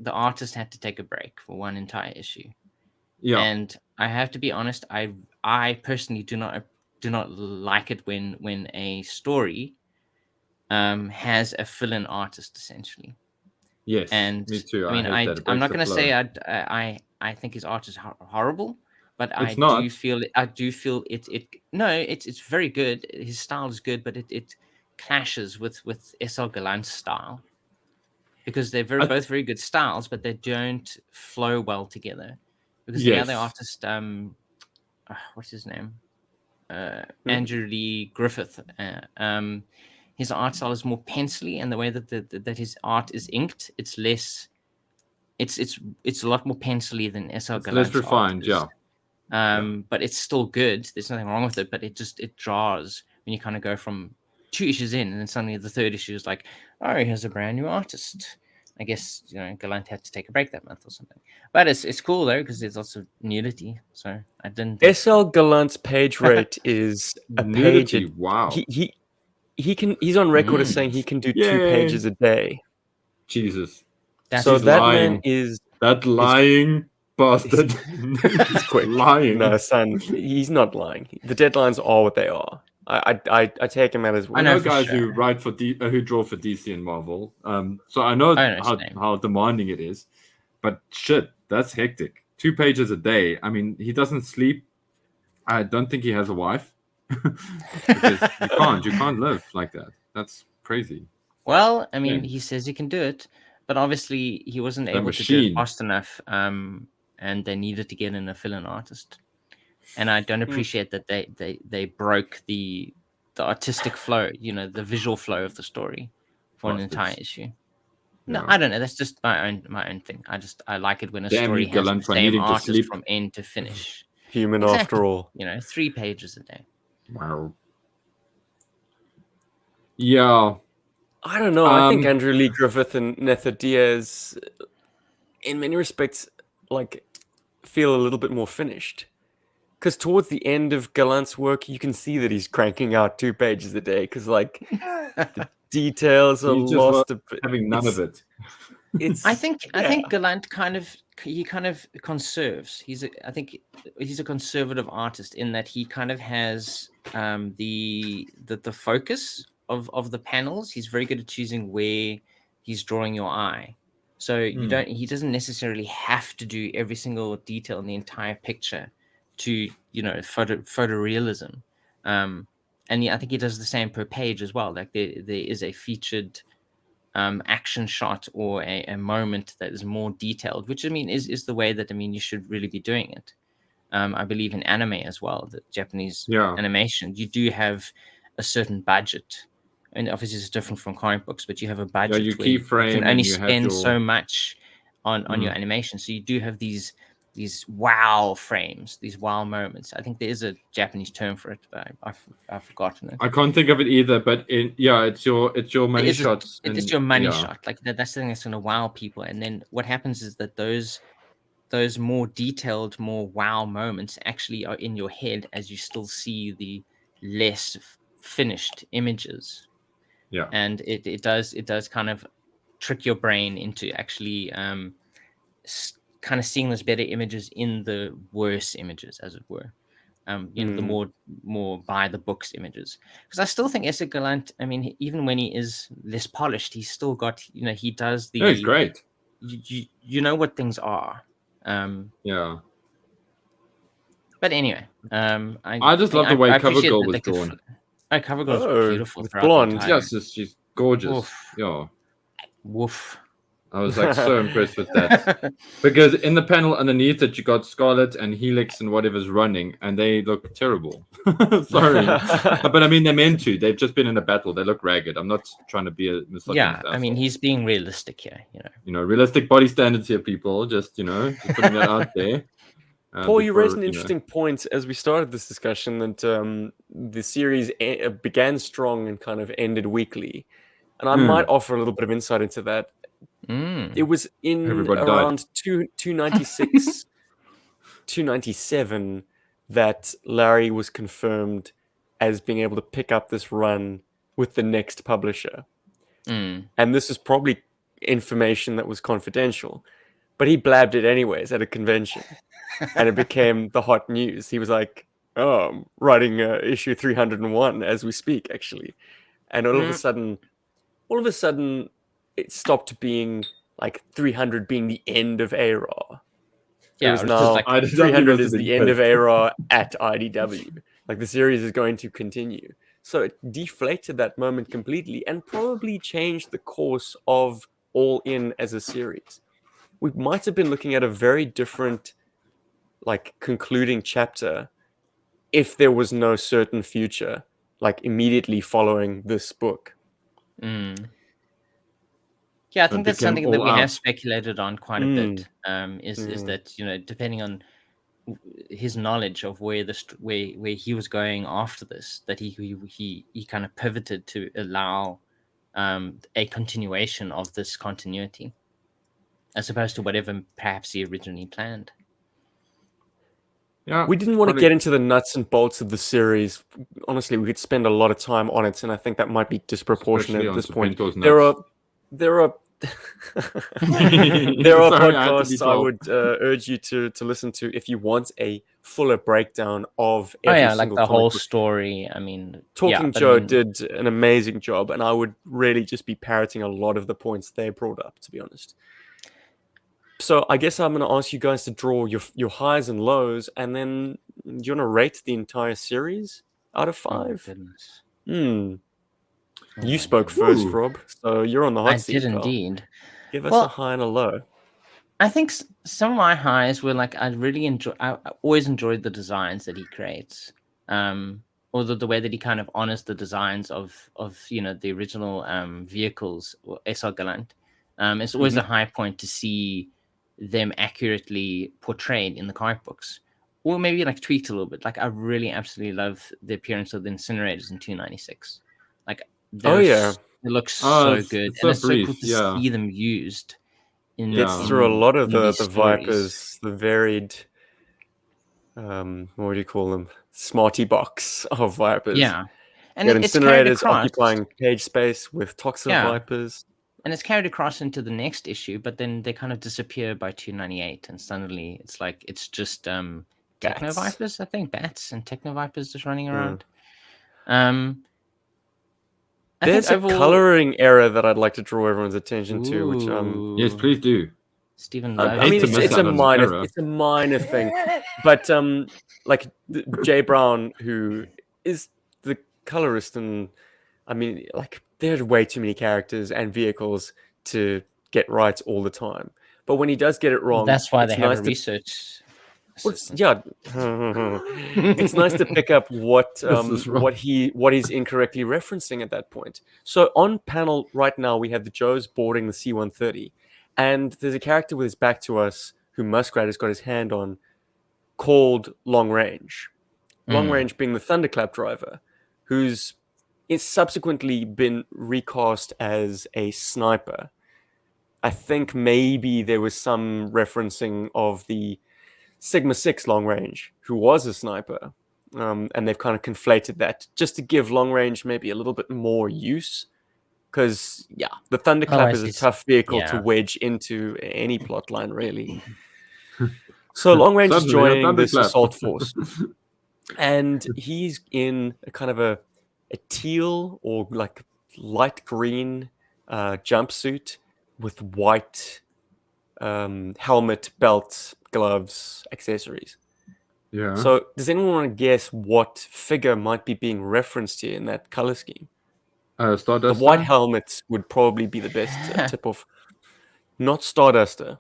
artist had to take a break for one entire issue. yeah, And I have to be honest, I personally do not like it when a story has a fill-in artist essentially. yes, And me too. I I mean, hate that. It I'm breaks not the going to flow. say I think his art is horrible, but It's not. I do feel it no, it's very good. His style is good, but it clashes with SL Galant's style, because they're both very good styles, but they don't flow well together. Because the other Yes. artist, what's his name? Andrew Lee Griffith. His art style is more pencily, and the way that his art is inked, it's less. It's a lot more pencily than SL It's less Galant's art refined, is. yeah. But it's still good. There's nothing wrong with it, but it draws when you kind of go from 2 issues in, and then suddenly the third issue is like, oh, here's a brand new artist. I guess, you know, Gallant had to take a break that month or something. But it's cool though, because there's lots of nudity. So I didn't think... SL Gallant's page rate is a page. Nudity, wow. He's on record as saying he can do 2 pages a day. Jesus. So He's that lying. man is That lying bastard. he's quick. Lying. No, son, he's not lying. The deadlines are what they are. I take him at his word. I know for guys sure. who write for who draw for DC and Marvel. So I know how demanding it is. But shit, that's hectic. 2 pages a day. I mean, he doesn't sleep. I don't think he has a wife. Because you can't live like that. That's crazy. Well, I mean, he says he can do it, but obviously he wasn't able to do it fast enough, and they needed to get in a fill-in artist. And I don't appreciate that they broke the artistic flow, you know, the visual flow of the story for an entire issue. No, I don't know. That's just my own thing. I like it when a story has the same artist from end to finish. Human after all. You know, 3 pages a day. Wow. Yeah. I don't know. I think Andrew Lee Griffith and Nether Diaz, in many respects, like, feel a little bit more finished. Because towards the end of Gallant's work, you can see that he's cranking out 2 pages a day. Because like the details are lost. Having none of it. I think Gallant kind of conserves. I think he's a conservative artist in that he kind of has the focus of the panels. He's very good at choosing where he's drawing your eye. So he doesn't necessarily have to do every single detail in the entire picture to, you know, photorealism. And I think he does the same per page as well. Like there is a featured action shot or a moment that is more detailed, which I mean is the way that you should really be doing it. I believe in anime as well, the Japanese animation, you do have a certain budget, and obviously it's different from comic books, but you have a budget you where you can only spend so much on your animation. So you do have these wow frames, these wow moments. I think there is a Japanese term for it, but I've forgotten it. I can't think of it either, but it's your money shots. It's your money shot. Like that's the thing that's going to wow people. And then what happens is that those those more detailed, more wow moments actually are in your head as you still see the less finished images. Yeah. And it does kind of trick your brain into actually kind of seeing those better images in the worse images, as it were. The more by the books images, because I still think Esser Gallant, I mean, even when he is less polished, he's still got, he does the. No, he's great. You know what things are. Yeah. But anyway, I just love the way Cover Girl was drawn. Cover Girl was beautiful with throughout blonde. the entire. Yes, she's gorgeous. Oof. Yeah. Woof. I was like so impressed with that. Because in the panel underneath it, you got Scarlet and Helix and whatever's running, and they look terrible. Sorry. But I mean, they're meant to. They've just been in a battle. They look ragged. I'm not trying to be a misogynist. Yeah, I mean, he's being realistic here, realistic body standards here, people. Just just putting that out there. Paul, you raised an interesting point as we started this discussion that the series began strong and kind of ended weakly. And I might offer a little bit of insight into that. It was in around 296, 297 that Larry was confirmed as being able to pick up this run with the next publisher. And this is probably information that was confidential, but he blabbed it anyways at a convention. And it became the hot news. He was like, "Oh, I'm writing issue 301 as we speak, actually." And all of a sudden, it stopped being like 300 being the end of ARA. Yeah, it was now like 300 is the end of ARA at IDW. Like the series is going to continue. So it deflated that moment completely and probably changed the course of All In as a series. We might have been looking at a very different concluding chapter if there was no certain future immediately following this book. Yeah, I think that's something that we have speculated on quite a bit. Is that depending on his knowledge of where he was going after this, that he kind of pivoted to allow a continuation of this continuity, as opposed to whatever perhaps he originally planned. Yeah, we didn't want to get into the nuts and bolts of the series. Honestly, we could spend a lot of time on it, and I think that might be disproportionate at this point. There are podcasts I would urge you to listen to if you want a fuller breakdown of every single the whole story. I mean, Talking Joe did an amazing job, and I would really just be parroting a lot of the points they brought up, to be honest. So I guess I'm going to ask you guys to draw your highs and lows, and then do you want to rate the entire series out of 5? Oh, goodness. You spoke first, Rob, so you're on the hot seat. I did indeed. Give us a high and a low. I think some of my highs were I always enjoyed the designs that he creates. Or the way that he kind of honors the designs of the original vehicles, or Esser Gallant. It's always a high point to see them accurately portrayed in the comic books, or maybe tweaked a little bit. I really absolutely love the appearance of the incinerators in 296. It looks so good, and it's so cool to see them used. It's through a lot of the Vipers, the varied, what do you call them? Smarty box of Vipers. Yeah, and it's incinerators occupying page space with Toxic Vipers. And it's carried across into the next issue, but then they kind of disappear by 298, and suddenly it's just Techno Vipers, I think, bats and Techno Vipers just running around. There's a coloring error that I'd like to draw everyone's attention to, which yes, please do. Stephen, it's a minor thing, but Jay Brown, who is the colorist, and I mean, there's way too many characters and vehicles to get right all the time. But when he does get it wrong, that's why they have a research. It's nice to pick up what he's incorrectly referencing at that point. So on panel right now, we have the Joes boarding the C-130, and there's a character with his back to us who Muskrat has got his hand on, called Long Range. Long Range being the Thunderclap driver, who's subsequently been recast as a sniper. I think maybe there was some referencing of the Sigma 6 long range, who was a sniper. And they've kind of conflated that just to give long range maybe a little bit more use. Because, yeah, the Thunderclap is a tough vehicle to wedge into any plot line, really. So long range is joining this assault force. And he's in a kind of a teal or like light green jumpsuit with white helmet, belt, gloves, accessories. Yeah. So does anyone want to guess what figure might be being referenced here in that color scheme? Starduster? The white helmet would probably be the best tip-off. Not Starduster.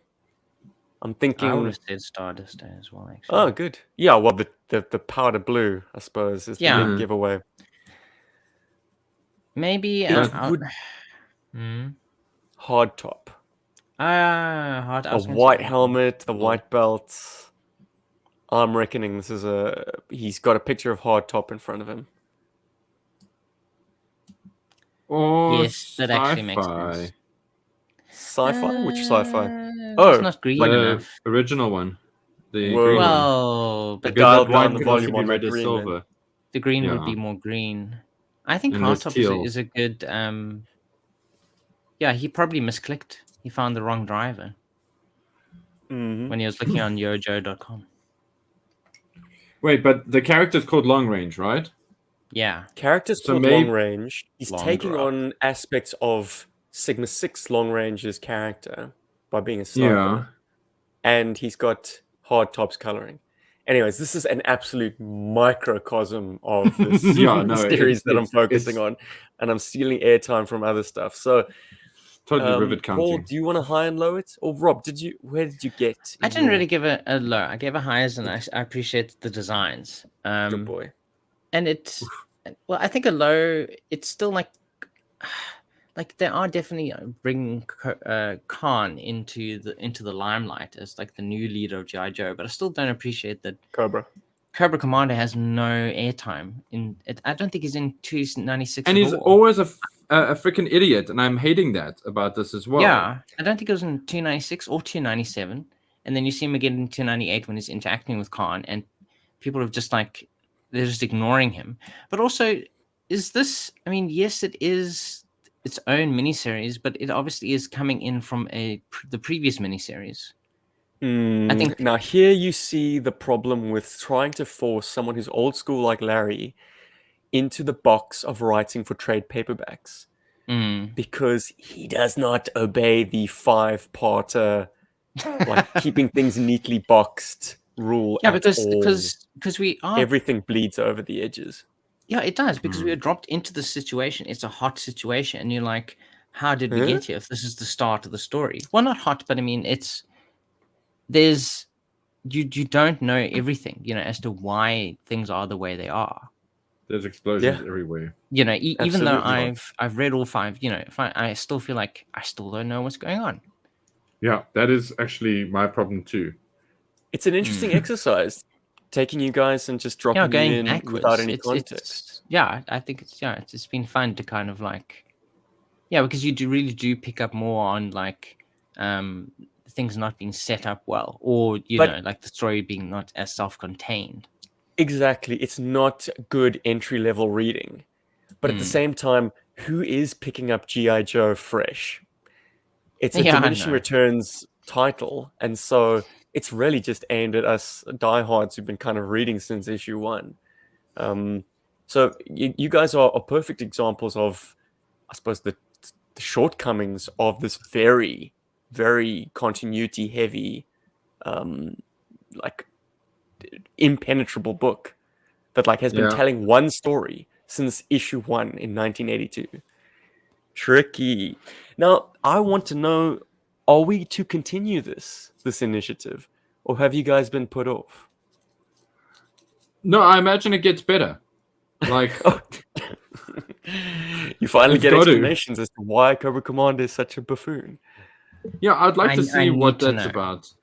I'm thinking... I would have said Starduster as well, actually. Oh, good. Yeah, well, the powder blue, I suppose, is the big giveaway. Maybe... Hard top. A white helmet, the white belt. I'm reckoning this is he's got a picture of hard top in front of him. Or yes, that actually makes sense. Sci-fi? Which sci-fi? It's not green enough. Original one. The Whoa. green one. Well, but dialed the down white the could also volume be on red that or green. silver. The green would be more green. I think And hardtop teal. is a good... Yeah, he probably misclicked. He found the wrong driver when he was looking on yojo.com. Wait, but the character's called Long Range, right? Yeah. Character's called Long Range. He's taking on aspects of Sigma 6 Long Range's character by being a sniper. Yeah. And he's got hard tops coloring. Anyways, this is an absolute microcosm of this series that I'm focusing on. And I'm stealing airtime from other stuff. So, totally rivet counting. Paul, do you want to high and low it? Or Rob, where did you get? I didn't really give a low. I gave a highs, and I appreciate the designs. Good boy. And it's... Well, I think a low, it's still like they are definitely bringing Khan into the limelight as like the new leader of GI Joe, but I still don't appreciate that Cobra Commander has no airtime in it. I don't think he's in 296 and at he's all. Always a freaking idiot, and I'm hating that about this as well. Yeah, I don't think it was in 296 or 297, and then you see him again in 298 when he's interacting with Khan, and people have just like... They're just ignoring him. But also, is this... I mean, yes, it is its own miniseries, but it obviously is coming in from the previous miniseries. I think... Now, here you see the problem with trying to force someone who's old school like Larry into the box of writing for trade paperbacks. Because he does not obey the 5-parter, like, keeping things neatly boxed rule. Yeah, because we are... Everything bleeds over the edges. Yeah, it does, because we are dropped into the situation. It's a hot situation, and you're like, how did we get here if this is the start of the story? Well, not hot, but I mean, there's... You don't know everything, as to why things are the way they are. There's explosions everywhere. Even though I've read all 5, I still feel like I still don't know what's going on. Yeah, that is actually my problem too. It's an interesting exercise, taking you guys and just dropping you in backwards without any context. I think it's been fun to kind of like... Yeah, because you really do pick up more on like things not being set up well, or like the story being not as self-contained. Exactly. It's not good entry-level reading. But at the same time, who is picking up GI Joe fresh? It's a diminishing returns title, and so it's really just aimed at us diehards who've been kind of reading since issue 1. So you guys are perfect examples of, I suppose, the shortcomings of this very, very continuity-heavy, like, impenetrable book that like has been telling one story since issue 1 in 1982. Tricky. Now, I want to know, are we to continue this initiative, or have you guys been put off? No, I imagine it gets better. Like, you finally get explanations as to why Cobra Commander is such a buffoon. Yeah, I'd like to see what that's about.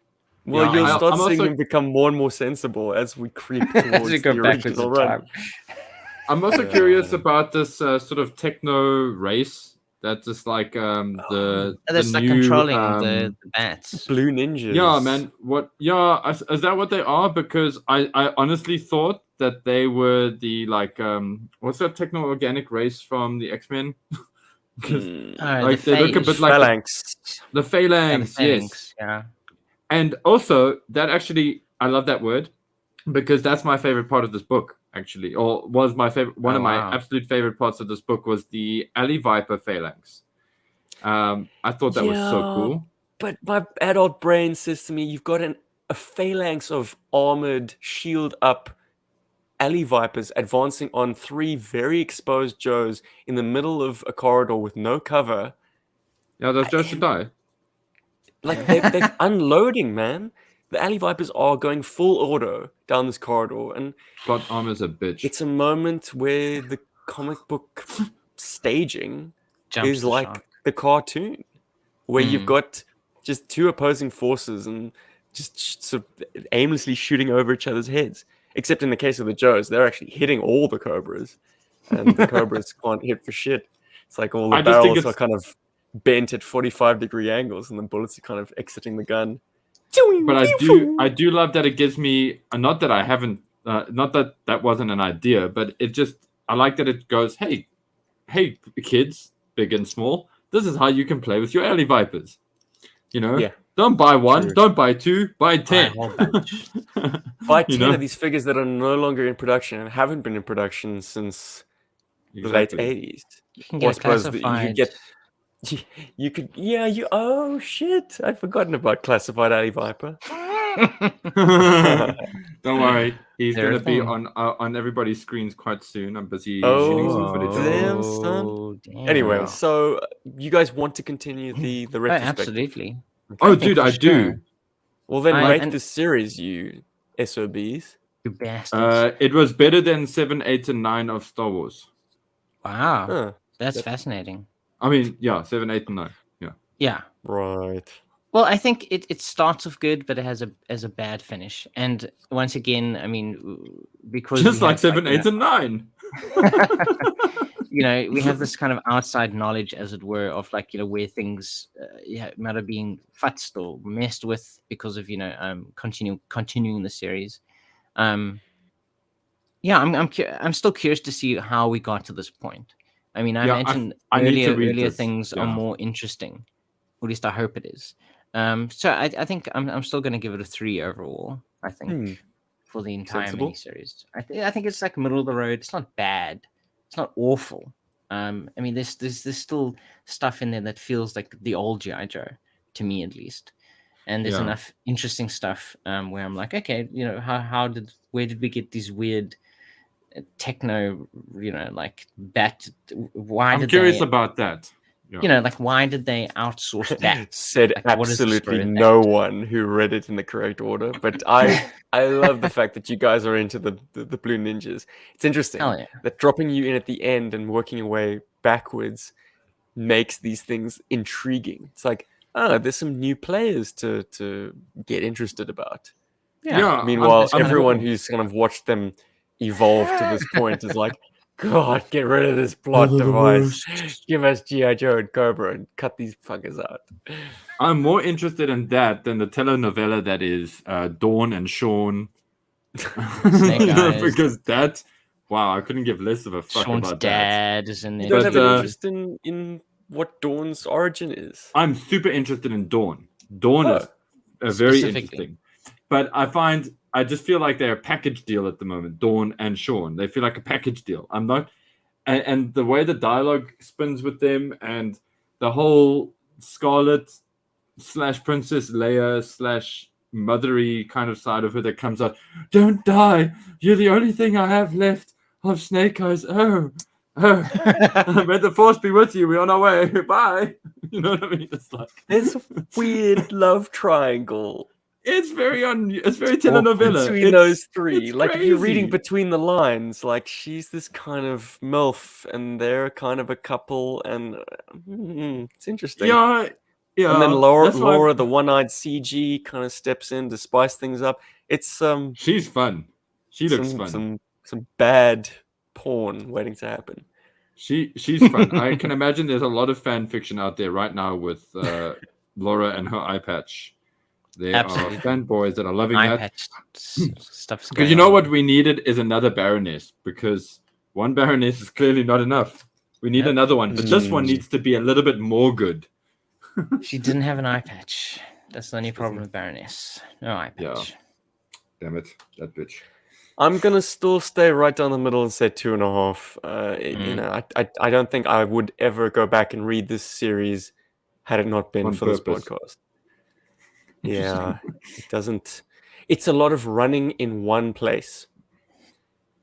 Well, you'll start seeing him become more and more sensible as we creep towards the original run. I'm also curious about this sort of techno race That's just like the That's like new controlling the bats. Blue ninjas. Yeah, man. What? Yeah, is that what they are? Because I honestly thought that they were the like what's that techno-organic race from the X-Men? Because like they look a bit like Phalanx. the Phalanx. The Phalanx, Yes. yeah. And also that actually, I love that word because that's my favorite part of this book. Actually, or was my favorite. One of my absolute favorite parts of this book was the Alley Viper Phalanx. I thought that was so cool. But my adult brain says to me, you've got a phalanx of armored, shield up alley vipers advancing on 3 very exposed Joes in the middle of a corridor with no cover. Yeah, those Joes should die. Like they're unloading, man. The alley vipers are going full auto down this corridor, and plot armor's a bitch. It's a moment where the comic book staging is like the cartoon, where you've got just 2 opposing forces and just sort of aimlessly shooting over each other's heads. Except in the case of the Joes, they're actually hitting all the Cobras, and the Cobras can't hit for shit. It's like all the barrels are kind of bent at 45-degree angles, and the bullets are kind of exiting the gun. But I do love that it gives me, not that I haven't, not that wasn't an idea, but it just, I like that it goes, hey kids, big and small, this is how you can play with your alley vipers. You know, don't buy 1, don't buy 2, buy 10. Buy 10 of these figures that are no longer in production and haven't been in production since the late 80s. You can get classified. Oh shit! I'd forgotten about classified alley viper. Don't worry, he's gonna be on everybody's screens quite soon. I'm busy shooting some footage. Damn, son. Damn. Anyway, so you guys want to continue the retrospective? Absolutely. Oh, dude, I do. Well, then rate this series, you SOBs. You bastards. It was better than 7, 8, and 9 of Star Wars. Wow, that's fascinating. I mean, yeah, 7, 8, and 9. Yeah. Yeah. Right. Well, I think it starts off good, but it has a bad finish. And once again, I mean, because just like 7, 8, and 9. You know, we have this kind of outside knowledge, as it were, of like, you know, where things might have been futzed or messed with because of, you know, continuing the series. I'm still curious to see how we got to this point. I mean, I imagine earlier things are more interesting. At least I hope it is. So I think I'm still going to give it a 3 overall. I think for the entire miniseries. I think it's like middle of the road. It's not bad. It's not awful. I mean, there's still stuff in there that feels like the old GI Joe, to me at least. And there's enough interesting stuff where I'm like, okay, you know, where did we get these weird techno, you know, like I'm curious about that. Yeah. You know, like, why did they outsource that? Said like, absolutely no one who read it in the correct order. But I love the fact that you guys are into the Blue Ninjas. It's interesting that dropping you in at the end and working your way backwards makes these things intriguing. It's like, there's some new players to get interested about. Yeah. Meanwhile, everyone who's kind of watched them evolve to this point is like, God, get rid of this plot device. Give us G.I. Joe and Cobra and cut these fuckers out. I'm more interested in that than the telenovela that is Dawn and Sean. Because that, wow, I couldn't give less of a fuck Sean's about dad that. Is in there. You don't have an interest in what Dawn's origin is? I'm super interested in Dawn. Dawn is very interesting. But I just feel like they're a package deal at the moment, Dawn and Sean. They feel like a package deal. I'm not... And the way the dialogue spins with them and the whole Scarlet / Princess Leia / mothery kind of side of her that comes out, don't die! You're the only thing I have left of Snake Eyes. Oh. May the Force be with you. We're on our way. Bye. You know what I mean? It's like... There's a weird love triangle. It's very telenovela between those three. Like crazy. If you're reading between the lines, like she's this kind of MILF, and they're kind of a couple, and it's interesting. Yeah. And then Laura, the one-eyed CG, kind of steps in to spice things up. It's she's fun. She looks fun. Some bad porn waiting to happen. She's fun. I can imagine there's a lot of fan fiction out there right now with Laura and her eye patch. There Absolutely. are fanboys that are loving Eye that. patch stuff's Because going you know on. what we needed is another Baroness, because one Baroness is clearly not enough. We need another one, but this one needs to be a little bit more good. She didn't have an eye patch. That's the only problem with Baroness. No eye patch. Damn it, that bitch. I'm gonna still stay right down the middle and say 2.5. You know, I don't think I would ever go back and read this series had it not been On for purpose. this podcast. Yeah, it doesn't. It's a lot of running in one place,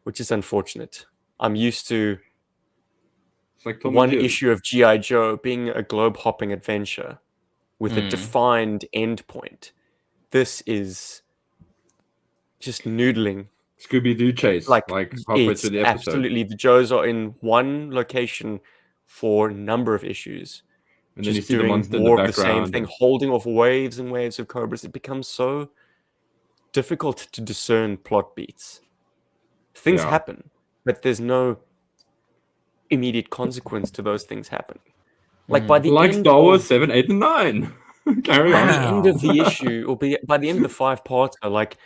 which is unfortunate. I'm used to It's like Tom one and Jerry. issue of GI Joe being a globe-hopping adventure with a defined endpoint. This is just noodling. Scooby-Doo chase, like halfway it's through the episode. Absolutely, the Joes are in one location for a number of issues, And then you just see the doing monster in the more of the same background. thing, holding off waves and waves of cobras. It becomes so difficult to discern plot beats. Things happen, but there's no immediate consequence to those things happening. Like by the end Star Wars of 7, 8, and 9. Carry by on. the end of the issue, or by the end of the 5-parter, like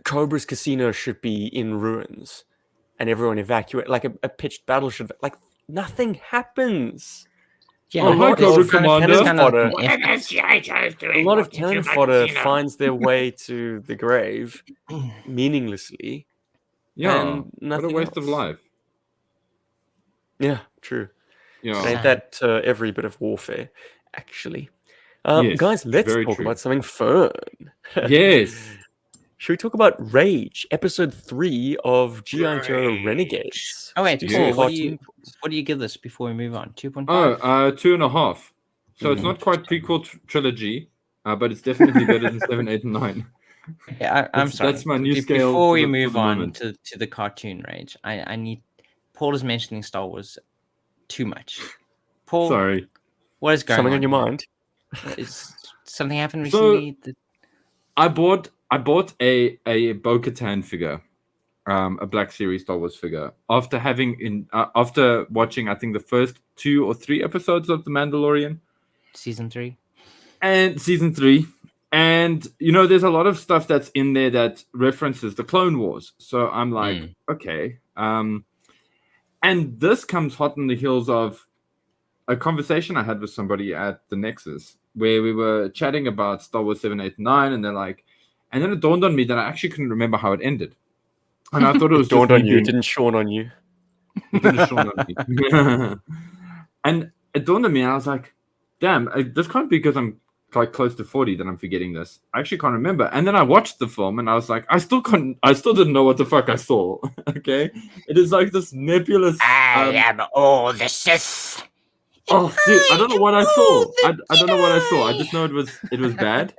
Cobra's casino should be in ruins, and everyone evacuate. Like a pitched battle should. Like nothing happens. Yeah, Oh, hi, Cobra Commander. A lot of cannon fodder finds their way to the grave meaninglessly. Yeah, and what a nothing waste of else. life. Yeah, true. Yeah, Ain't that every bit of warfare, actually? Yes, Guys, let's very talk true. about something fun. Yes. Should we talk about Rage, episode 3 of GI Joe Renegades? Oh wait, Studio Paul, Cartoon. what do you give this before we move on? 2.5? Oh, 2.5. So it's not quite prequel trilogy, but it's definitely better than 7, 8, and 9. Yeah, I'm sorry. That's my new scale. Before we for move the on moment. to the cartoon Rage, I need. Paul is mentioning Star Wars too much. Paul, Sorry. what is going Something on on your here? mind? Is something happened So- recently? I bought a Bo-Katan figure, a Black Series Star Wars figure, after after watching I think the first 2 or 3 episodes of The Mandalorian Season 3. and season 3. And you know, there's a lot of stuff that's in there that references the Clone Wars. So I'm like, okay. And this comes hot on the heels of a conversation I had with somebody at the Nexus where we were chatting about Star Wars 7, 8, 9, and they're like, and then it dawned on me that I actually couldn't remember how it ended. And I thought it was Dawned just on me you. It being- didn't dawn on you. It didn't dawn on me. And it dawned on me, and I was like, damn, this can't be because I'm like close to 40 that I'm forgetting this. I actually can't remember. And then I watched the film and I was like, I still didn't know what the fuck I saw. Okay. It is like this nebulous. I am all the Sith. Oh, dude, I don't know what I saw. I don't know what I saw. I just know it was bad.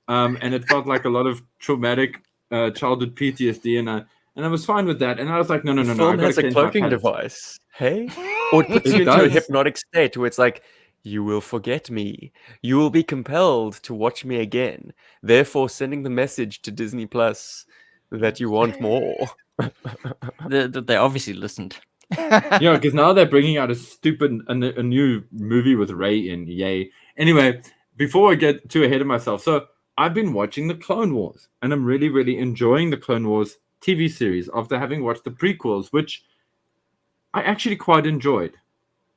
And it felt like a lot of traumatic childhood PTSD, and I was fine with that. And I was like, no. The film I has gotta a cleanse my cloaking palate. device. Hey? Or it puts It you into a does. hypnotic state where it's like, you will forget me. You will be compelled to watch me again. Therefore, sending the message to Disney Plus that you want more. They obviously listened. Yeah, because now they're bringing out a new movie with Rey in. Yay! Anyway, before I get too ahead of myself, so I've been watching the Clone Wars, and I'm really, really enjoying the Clone Wars TV series after having watched the prequels, which I actually quite enjoyed.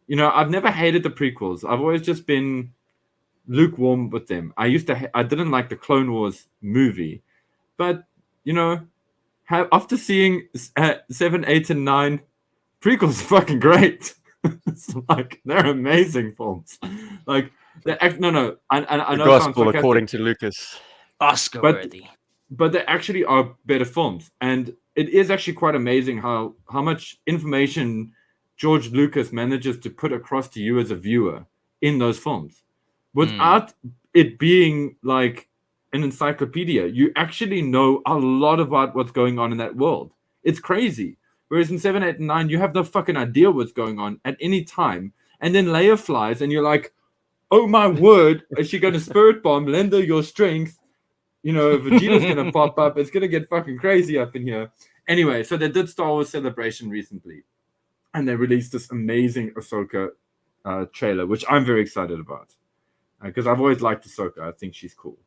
You know, I've never hated the prequels. I've always just been lukewarm with them. I didn't like the Clone Wars movie, but you know, after seeing 7, 8, and 9, prequels are fucking great. It's like they're amazing films. Like no, I The know it sounds gospel sarcastic, according to Lucas. Oscar worthy. but they actually are better films, and it is actually quite amazing how much information George Lucas manages to put across to you as a viewer in those films without it being like an encyclopedia. You actually know a lot about what's going on in that world. It's crazy. Whereas in 7, 8, and 9, you have no fucking idea what's going on at any time. And then Leia flies, and you're like, oh my word, is she going to spirit bomb, lend her your strength? You know, Vegeta's going to pop up. It's going to get fucking crazy up in here. Anyway, so they did Star Wars Celebration recently. and they released this amazing Ahsoka trailer, which I'm very excited about because I've always liked Ahsoka. I think she's cool.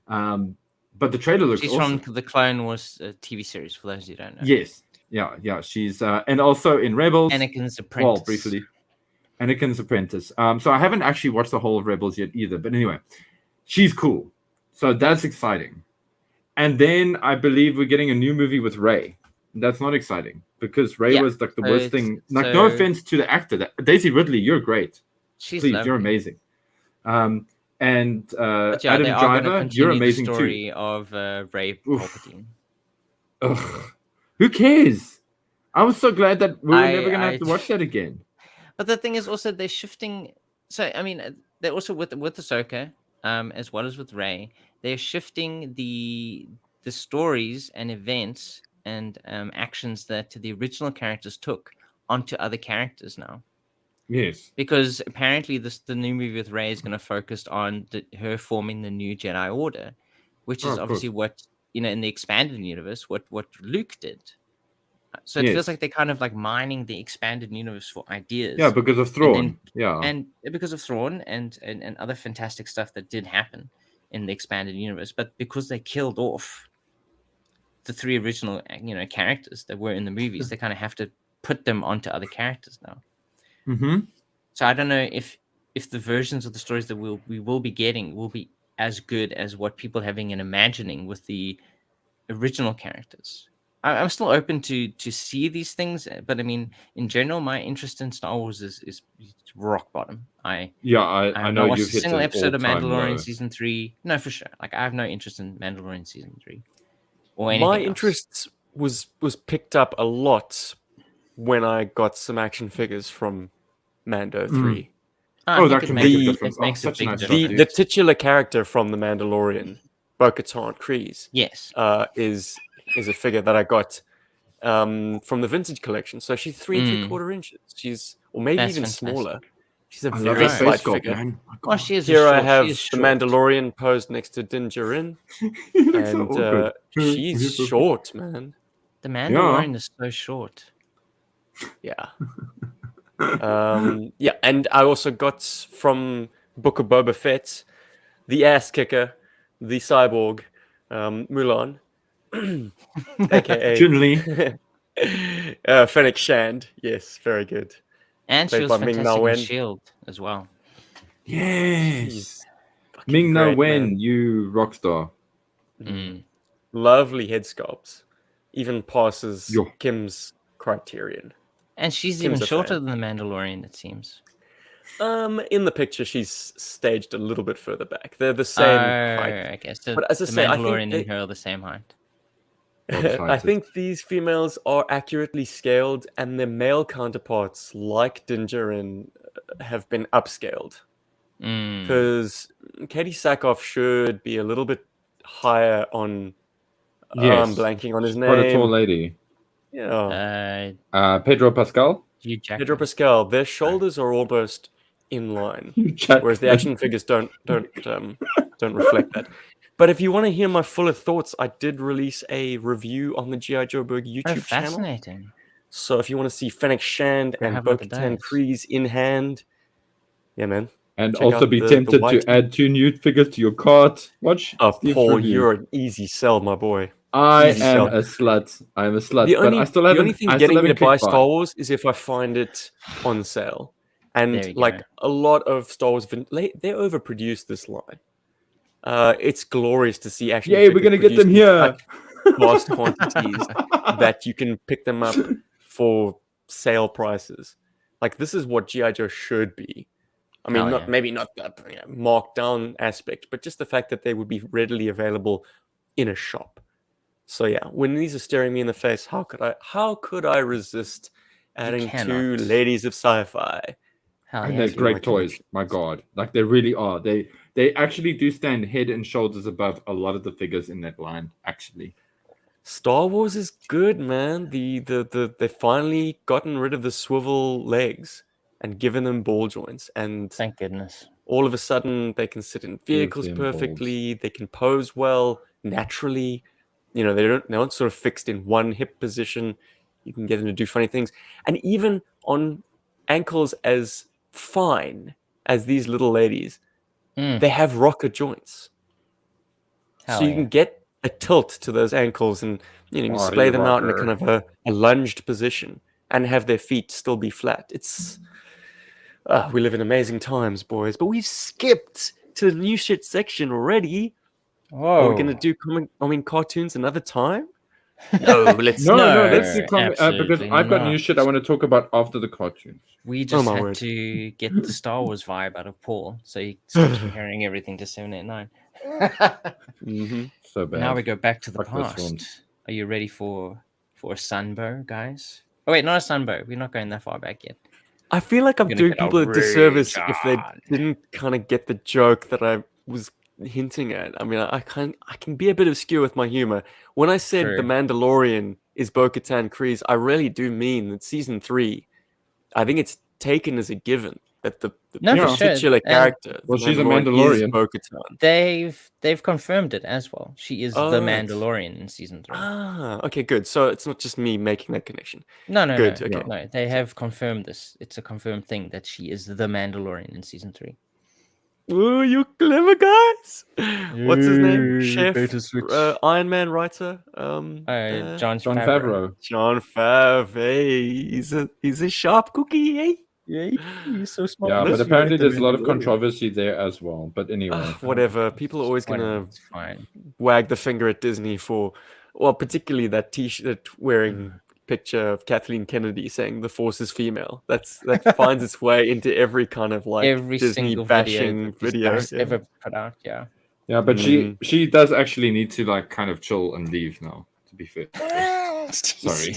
But the trailer looks awesome. She's from the Clone Wars TV series, for those who don't know. Yes. Yeah. She's and also in Rebels. Anakin's apprentice. Well, briefly. Anakin's apprentice. So I haven't actually watched the whole of Rebels yet either. But anyway, she's cool. So that's exciting. And then I believe we're getting a new movie with Rey. That's not exciting because Rey was like the worst thing. Like, no offense to the actor. Daisy Ridley, you're great. Please, lovely. You're amazing. And Adam Driver, you're amazing the story too. Of Rey Palpatine. Ugh. Who cares? I was so glad that we were never going to have to watch that again. But the thing is also they're shifting. So I mean, they're also with Ahsoka, as well as with Rey. They're shifting the stories and events and actions that the original characters took onto other characters now. Yes. Because apparently the new movie with Rey is going to focus on her forming the new Jedi Order, which is obviously what, in the expanded universe, what Luke did. So it feels like they're kind of like mining the expanded universe for ideas. Yeah, because of Thrawn. And because of Thrawn and other fantastic stuff that did happen in the expanded universe. But because they killed off the 3 original, characters that were in the movies, they kind of have to put them onto other characters now. Mm-hmm. So I don't know if the versions of the stories that we will be getting will be as good as what people having and imagining with the original characters. I'm still open to see these things, but I mean, in general, my interest in Star Wars is rock bottom. I know watched you've a hit single an episode of all-time Mandalorian low. season 3. No, for sure. Like, I have no interest in Mandalorian season 3 or anything My else. interest was picked up a lot when I got some action figures from Mando 3. That can make a difference. It makes such a nice difference. The titular character from The Mandalorian, Bo-Katan Kryze, Yes, is a figure that I got from the vintage collection. So she's 3 3/4 inches. She's, or maybe That's even fantastic. smaller. She's a I love very that slight face sculpt, figure. man. well, she is. Here I short, have she the is short. Mandalorian posed next to Din Djarin, and she's short, man. The Mandalorian is so short. Yeah. And I also got from Book of Boba Fett the ass kicker, the cyborg, Mulan, aka Junli. Fennec Shand. Yes, very good. And she Played was by Ming-Na fantastic in Wen. S.H.I.E.L.D. as well. Yes. She's fucking Ming-Na great, Wen, man. you rock star. Lovely head sculpts. Even passes Yo. Kim's criterion. And she's Kim's even a shorter fan. than the Mandalorian, it seems. In the picture, she's staged a little bit further back. They're the same height. I guess. So But as I the say, I Mandalorian think and her are the same height. I think these females are accurately scaled, and their male counterparts, like Din Djarin, have been upscaled. Because Katie Sackhoff should be a little bit higher on. Yes. I'm blanking on his Quite a tall name. lady. Yeah. Pedro Pascal. Pedro Pascal. Their shoulders are almost in line, whereas the action figures don't reflect that. But if you want to hear my fuller thoughts, I did release a review on the GI Joburg YouTube channel. Fascinating. So if you want to see Fennec Shand and Bo-Katan Kryze in hand, yeah, man. And check also out be the tempted white to add 2 new figures to your cart. Watch. Paul, you're an easy sell, my boy. I Easy am sell. a slut. I'm a slut. The but only, I still haven't. the only thing I getting still me to haven't buy clicked Star Wars is if I find it on sale. There And you like go. a lot of Star Wars, they overproduce this line. It's glorious to see action. Yay, we're gonna get them here. Vast quantities that you can pick them up for sale prices. Like this is what GI Joe should be. I mean, maybe not that marked down aspect, but just the fact that they would be readily available in a shop. So yeah, when these are staring me in the face, how could I resist adding 2 ladies of sci-fi? And they're great toys. My God, like they really are. They actually do stand head and shoulders above a lot of the figures in that line. Actually, Star Wars is good, man. They finally gotten rid of the swivel legs and given them ball joints, and thank goodness. All of a sudden, they can sit in vehicles perfectly. They can pose well naturally. They're not sort of fixed in one hip position. You can get them to do funny things, and even on ankles as fine as these little ladies, they have rocker joints. Hell So you yeah. can get a tilt to those ankles and you Body splay them out in a rocker. kind of a lunged position and have their feet still be flat. It's we live in amazing times, boys. But we've skipped to the new shit section already. Are we gonna do cartoons another time? No, let's No, No, let's do because absolutely I've got new not. shit I want to talk about after the cartoons. We just my had word. to get the Star Wars vibe out of Paul, so he stops comparing everything to 789. Mhm. So bad. Now we go back to the Fuck those films. past. Are you ready for a sunbow, guys? Oh wait, not a sunbow. We're not going that far back yet. I feel like I'm Gonna doing get our people a disservice rage if they on. didn't kind of get the joke that I was hinting at. I mean, I can be a bit obscure with my humor. When I said True. the Mandalorian is Bo-Katan Kryze, I really do mean that season 3. I think it's taken as a given that the No, for sure. titular And character, Well, the she's a Mandalorian, is Mandalorian. Bo-Katan. they've confirmed it as well. She is Oh, the right. Mandalorian in season 3. Ah, okay, good. So it's not just me making that connection. No, Good. Okay. no. They have confirmed this. It's a confirmed thing that she is the Mandalorian in season 3. Oh, you clever guys! What's his name? Yay, Chef, beta switch. Iron Man writer. John John Favreau. Favreau. John Favreau. Hey, he's a sharp cookie. Hey. Yeah, he's so smart. Yeah, No, but she apparently made the there's a lot of Mandalorian. controversy there as well. But anyway, Whatever. People are always gonna It's fine. wag the finger at Disney for, well, particularly that T-shirt wearing picture of Kathleen Kennedy saying the Force is female. That finds its way into every kind of like Every Disney single bashing video. that's ever put out. Yeah. yeah, but she does actually need to like kind of chill and leave now. To be fair, sorry.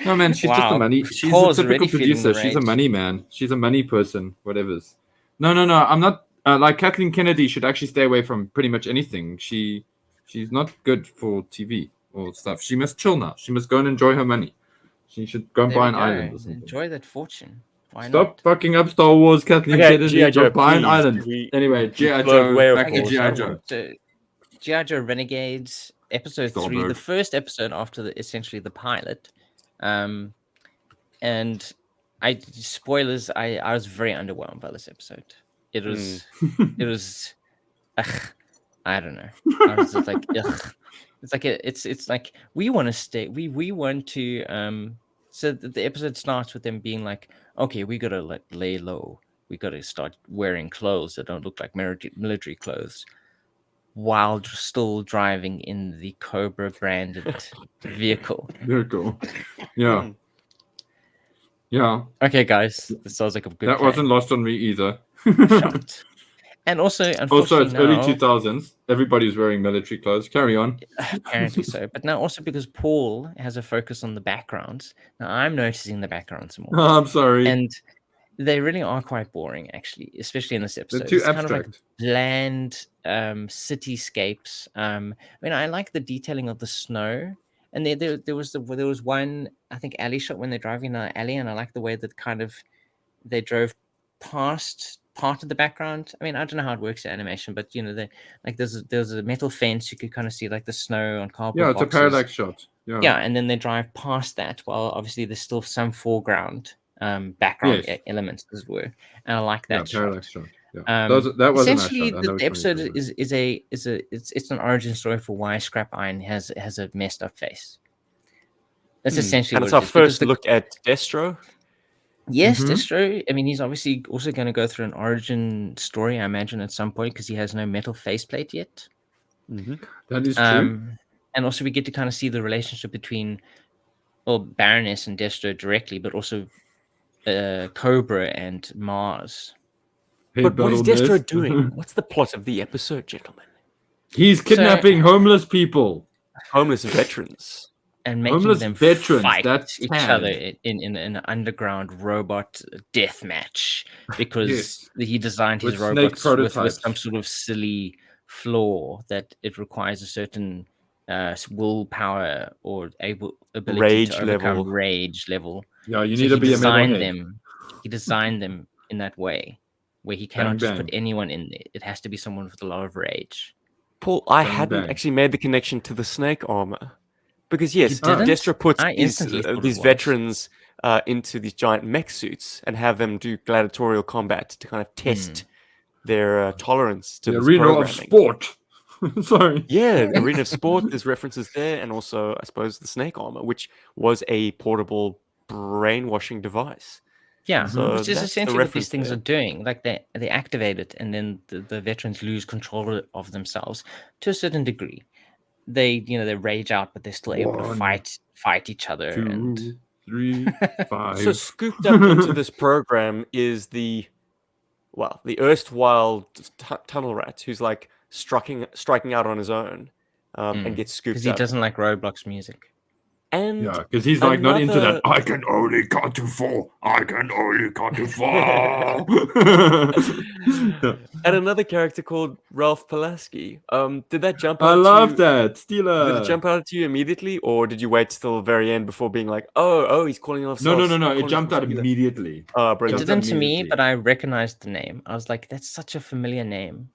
No man, she's just a Wow, money. She's Paul's a typical already feeling the producer. She's a rage. money man. She's a money person. Whatever's. No. I'm not. Like Kathleen Kennedy should actually stay away from pretty much anything. She's not good for TV or stuff. She must chill now. She must go and enjoy her money. She should go and There buy we an go. island or something. Enjoy that fortune. Why Stop not? fucking up Star Wars, Kathleen Okay, Kennedy. G.I. Joe, Go buy an please. island. Anyway, G.I. flowed way Joe. off Back to course. G.I. I don't Joe. want So, GI Joe Renegades episode 3, Stolberg. the first episode after essentially the pilot. And spoilers, I was very underwhelmed by this episode. It was I don't know. I was just like, ugh. It's like it's like we want to stay. We want to. So the episode starts with them being like, okay, we gotta like lay low. We gotta start wearing clothes that don't look like military clothes, while still driving in the Cobra branded vehicle. Yeah. Yeah. Okay, guys, this sounds like a good. That plan. wasn't lost on me either. Shut. And also, unfortunately, it's early now, 2000s. Everybody's wearing military clothes. Carry on. apparently so. But now also because Paul has a focus on the backgrounds. Now I'm noticing the backgrounds more. Oh, I'm sorry. And they really are quite boring, actually, especially in this episode. They're too It's abstract. kind of like bland cityscapes. I mean, I like the detailing of the snow. And there was one, I think, alley shot when they're driving in an alley, and I like the way that kind of they drove past part of the background. I mean, I don't know how it works in animation, but you know, there's a metal fence. You could kind of see like the snow on cardboard. Yeah, it's boxes. a parallax shot. Yeah, and then they drive past that while obviously there's still some foreground background elements as it were. And I like that shot. Parallax shot. Yeah. That was essentially a nice shot. the episode it's an origin story for why Scrap Iron has a messed up face. That's essentially and what it's it our is, first look at Destro. Yes, Destro. I mean, he's obviously also going to go through an origin story, I imagine, at some point because he has no metal faceplate yet. That is true. And also, we get to kind of see the relationship between, well, Baroness and Destro directly, but also Cobra and Mars. Hey, But what is Baroness. Destro doing? What's the plot of the episode, gentlemen? He's kidnapping homeless people. Homeless veterans. And making Homeless them veterans, fight that's each sad. other in an underground robot death match because he designed his With snake robots with prototypes. some sort of silly flaw that it requires a certain willpower or ability Rage to overcome level. rage level. Yeah, you So need to he be a designed metalhead. He designed them in that way where he cannot Bang, just bang. put anyone in there. It has to be someone with a lot of rage. Paul, I Bang, hadn't bang. actually made the connection to the snake armor. Because yes, You didn't? Destro puts I instantly thought it these was. veterans into these giant mech suits and have them do gladiatorial combat to kind of test their tolerance to The this arena of programming. sport. Sorry. Yeah, Arena of Sport, there's references there, and also, I suppose, the snake armor, which was a portable brainwashing device. Yeah, So which is that's the essentially what these reference things there. are doing. Like they activate it, and then the veterans lose control of themselves to a certain degree. They they rage out, but they're still able to One, fight each other. 2, 3, 5. So scooped up into this program is the erstwhile tunnel rat who's like striking out on his own, and gets Because scooped he up. doesn't like Roblox music. And Yeah, because he's like not into that. another- I can only count to 4. I can only count to 4. Yeah. And another character called Ralph Pulaski. Did that jump I out love to you? that. Did it Steeler. jump out to you immediately, or did you wait till the very end before being like, oh, he's calling himself? No. It calling jumped out himself Steeler? immediately. Oh, It brilliant. didn't to me, immediately. but I recognized the name. I was like, that's such a familiar name.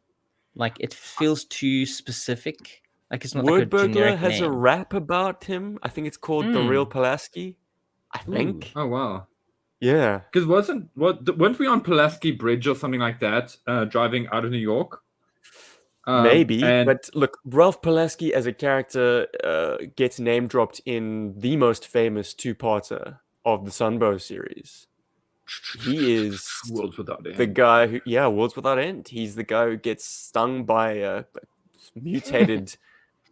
Like it feels too specific. Like it's not like a Wordburglar generic has a name. rap about him. I think it's called The Real Pulaski. I think. Oh wow. Yeah. Because weren't we on Pulaski Bridge or something like that, driving out of New York? Maybe, and but look, Ralph Pulaski as a character gets name dropped in the most famous two-parter of the Sunbow series. He is Worlds Without the End. guy who, Worlds Without End. He's the guy who gets stung by a mutated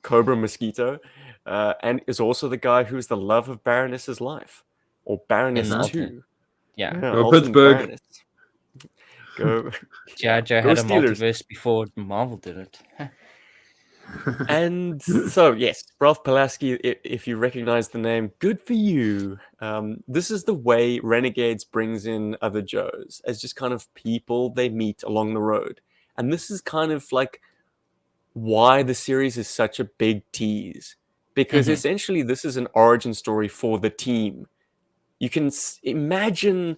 cobra mosquito, and is also the guy who's the love of Baroness's life, or Baroness the too. Yeah. Go Ultimate Pittsburgh. Baroness. Go. G.I. Joe Go had a Steelers. multiverse before Marvel did it. And so, yes, Ralph Pulaski, if you recognize the name, good for you. This is the way Renegades brings in other Joes as just kind of people they meet along the road. And this is kind of like why the series is such a big tease. Because essentially, this is an origin story for the team. You can imagine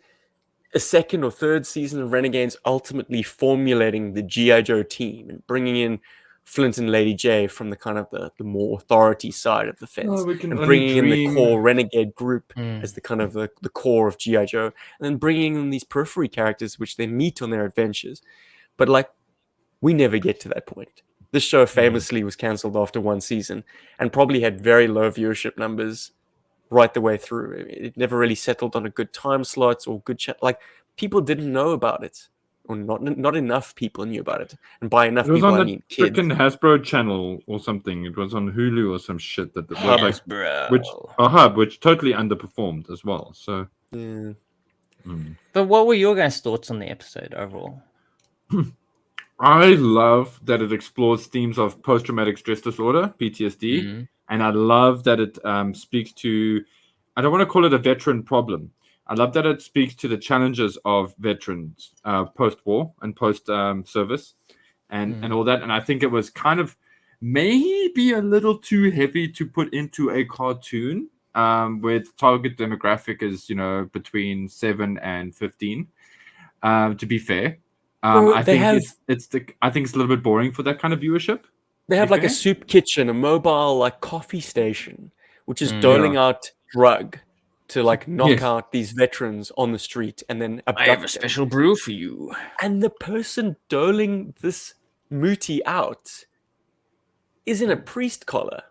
a second or third season of Renegades ultimately formulating the GI Joe team and bringing in Flint and Lady J from the kind of the more authority side of the fence, we can and only bringing in the dream. core Renegade group as the kind of the core of GI Joe, and then bringing in these periphery characters which they meet on their adventures. But like, we never get to that point. This show famously was cancelled after one season and probably had very low viewership numbers right the way through. It never really settled on a good time slot or good like people didn't know about it, or not enough people knew about it. And by enough It was people, on I the mean kids. freaking Hasbro channel or something. It was on Hulu or some shit that was like Hasbro. which totally underperformed as well. So Yeah. But what were your guys' thoughts on the episode overall? I love that it explores themes of post-traumatic stress disorder, PTSD, and I love that it speaks to, I don't want to call it a veteran problem. I love that it speaks to the challenges of veterans post-war and post-service and all that. And I think it was kind of maybe a little too heavy to put into a cartoon with target demographic is, between 7 and 15, to be fair. I think it's a little bit boring for that kind of viewership. They have like a soup kitchen, a mobile like coffee station, which is doling out drug to like knock out these veterans on the street and then abduct I have a them. special brew for you. And the person doling this mootie out is in a priest collar.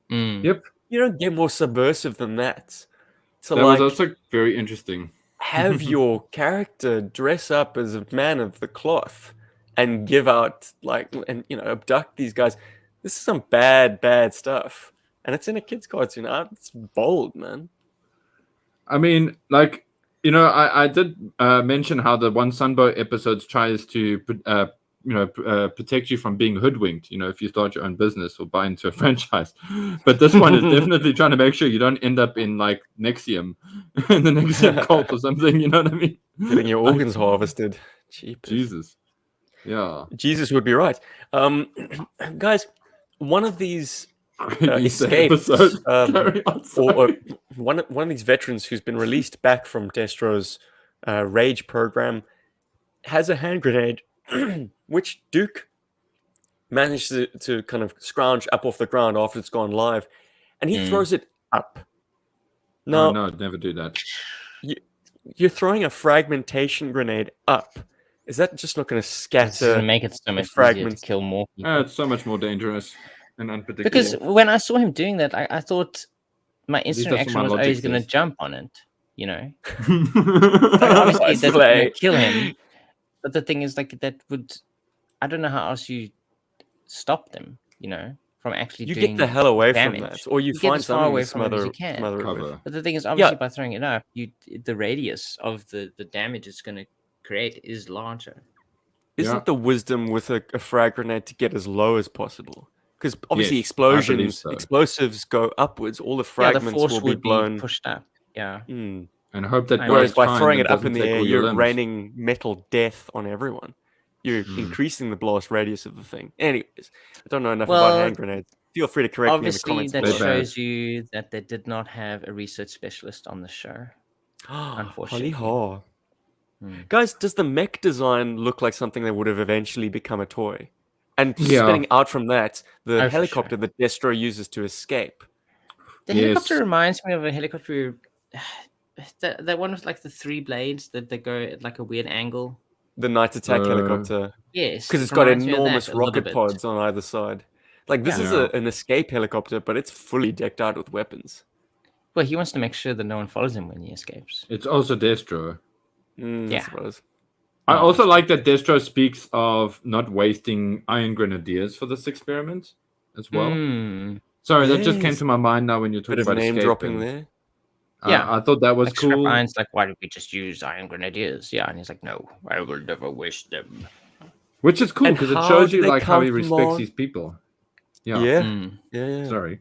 Yep. You don't get more subversive than that. So that like, was also very interesting. have your character dress up as a man of the cloth and give out abduct these guys. This is some bad stuff, and it's in a kids cartoon. It's bold, man. I mean, like, I did mention how the one Sunbow episodes tries to protect you from being hoodwinked, if you start your own business or buy into a franchise. But this one is definitely trying to make sure you don't end up in like Nexium, in the Nexium cult or something, you know what I mean? Getting your organs harvested. Jeepers. Jesus. Yeah. Jesus would be right. Guys, one of these escapes, or one of these veterans who's been released back from Destro's rage program has a hand grenade, which Duke managed to kind of scrounge up off the ground after it's gone live, and he throws it up, No, no, never do that. you're throwing a fragmentation grenade up. Is that just not going to It's going to scatter make it so the much easier to fragments? kill more people. It's so much more dangerous and unpredictable. Because when I saw him doing that, I thought my least instant that's what reaction my was, oh, logic he's going to says. jump on it, you know? Like, Obviously, nice that's going to play. kill him. But the thing is, like, that would... I don't know how else you stop them, you know, from actually You doing get the hell away damage. from that, or you get find as far something away to from it as you smother can. it with. Cover. But the thing is, obviously, Yeah. by throwing it up, the radius of the damage it's going to create is larger. Isn't the wisdom with a frag grenade to get as low as possible? Because obviously Yes, I believe so. explosives go upwards. All the Yeah, the fragments force will be would blown. be pushed up. Yeah. Mm. And hope that Whereas goes by throwing kind it and up in doesn't the take air, all your you're limbs. raining metal death on everyone. You're increasing the blast radius of the thing. Anyways, I don't know enough about hand grenades. Feel free to correct me in the Obviously, comments that below. shows you that they did not have a research specialist on the show. Unfortunately. Holy Guys, does the mech design look like something that would have eventually become a toy? And spinning out from that, the Oh, for helicopter sure. that Destro uses to escape. The helicopter reminds me of a helicopter. That one with like the 3 blades that they go at like a weird angle. The night attack helicopter. Yes, Because it's it got reminds me of enormous that a little rocket bit. pods on either side. Like, this is an escape helicopter, but it's fully decked out with weapons. Well, he wants to make sure that no one follows him when he escapes. It's also Destro. I suppose. I also like that Destro speaks of not wasting Iron Grenadiers for this experiment as well. Sorry, that just came to my mind now when you're talking about name escape. dropping there. I thought that was like cool. Iron's like, why don't we just use Iron Grenadiers? Yeah, and he's like, no, I will never waste them. Which is cool And because it how shows do you they like how he come respects on? these people. Yeah. Sorry.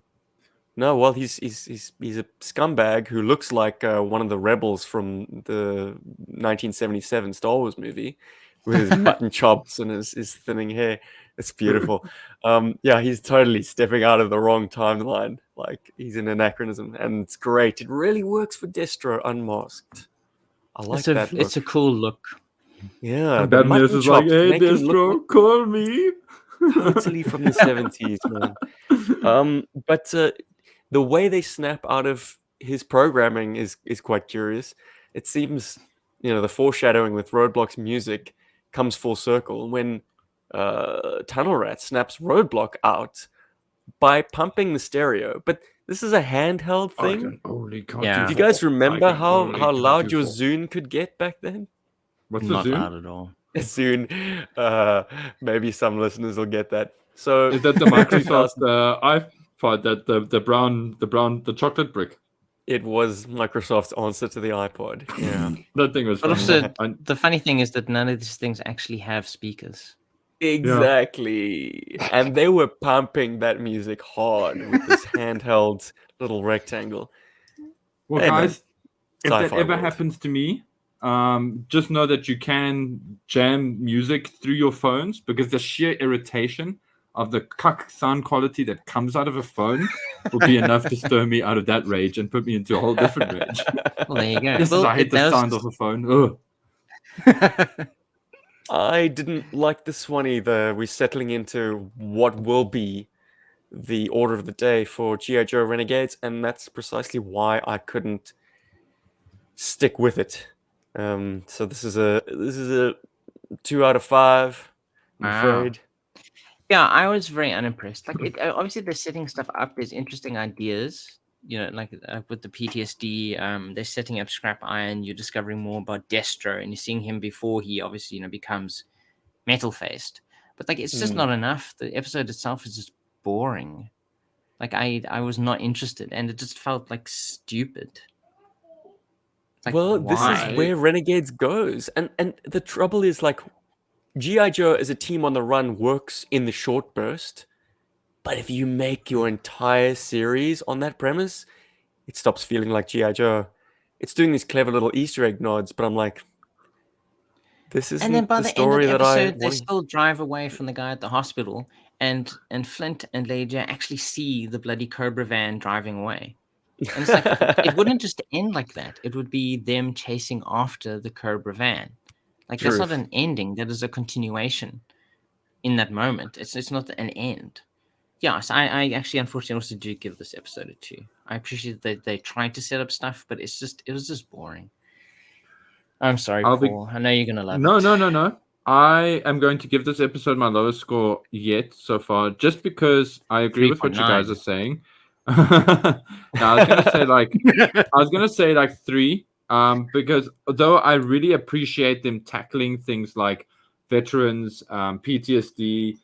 No, well, he's a scumbag who looks like one of the rebels from the 1977 Star Wars movie, with his button chops and his thinning hair. It's beautiful. He's totally stepping out of the wrong timeline. Like, he's an anachronism, and it's great. It really works for Destro unmasked. I like that look. It's a cool look. Yeah, And the Bad News mutton is like, chops hey, make him look Destro, call me. totally from the 70s, man. But the way they snap out of his programming is quite curious. It seems, the foreshadowing with Roadblock's music comes full circle when Tunnel Rat snaps Roadblock out by pumping the stereo. But this is a handheld thing. Yeah. Do you guys remember how loud your Zune could get back then? What's Not the Zune? loud at all. Soon, maybe some listeners will get that. So is that the Microsoft iPod, that the chocolate brick? It was Microsoft's answer to the iPod. Yeah, that thing was. But funny. also, the funny thing is that none of these things actually have speakers. exactly. And they were pumping that music hard with this handheld little rectangle. Well, Hey, guys, if that Sci-fi ever world. happens to me, just know that you can jam music through your phones, because the sheer irritation of the cuck sound quality that comes out of a phone will be enough to stir me out of that rage and put me into a whole different rage. Well, there you go. Just as I hate the sound of a phone. Ugh. I didn't like this one either. We're settling into what will be the order of the day for GI Joe Renegades, and that's precisely why I couldn't stick with it. So this is a 2 out of 5. I'm afraid. Yeah, I was very unimpressed. Like, obviously they're setting stuff up. There's interesting ideas, like with the PTSD. They're setting up Scrap Iron. You're discovering more about Destro, and you're seeing him before he obviously becomes metal faced. But like, it's just not enough. The episode itself is just boring. Like, I was not interested, and it just felt like stupid. Like, Well, why? this is where Renegades goes, and the trouble is, like, GI Joe as a team on the run works in the short burst, but if you make your entire series on that premise, it stops feeling like GI Joe. It's doing these clever little Easter egg nods, but I'm like, this isn't And then by the the end of story the that I episode, they want. still drive away from the guy at the hospital, and Flint and Leia actually see the bloody Cobra van driving away. And it's like, it wouldn't just end like that. It would be them chasing after the Cobra van. Like, that's not an ending. That is a continuation in that moment. It's not an end. Yes, I actually unfortunately also do give this episode a 2. I appreciate that they tried to set up stuff, but it was just boring. I'm sorry, Paul. I know you're gonna love it. No. I am going to give this episode my lowest score yet so far, just because I agree with what you guys are saying. I was gonna say like 3, because although I really appreciate them tackling things like veterans, PTSD,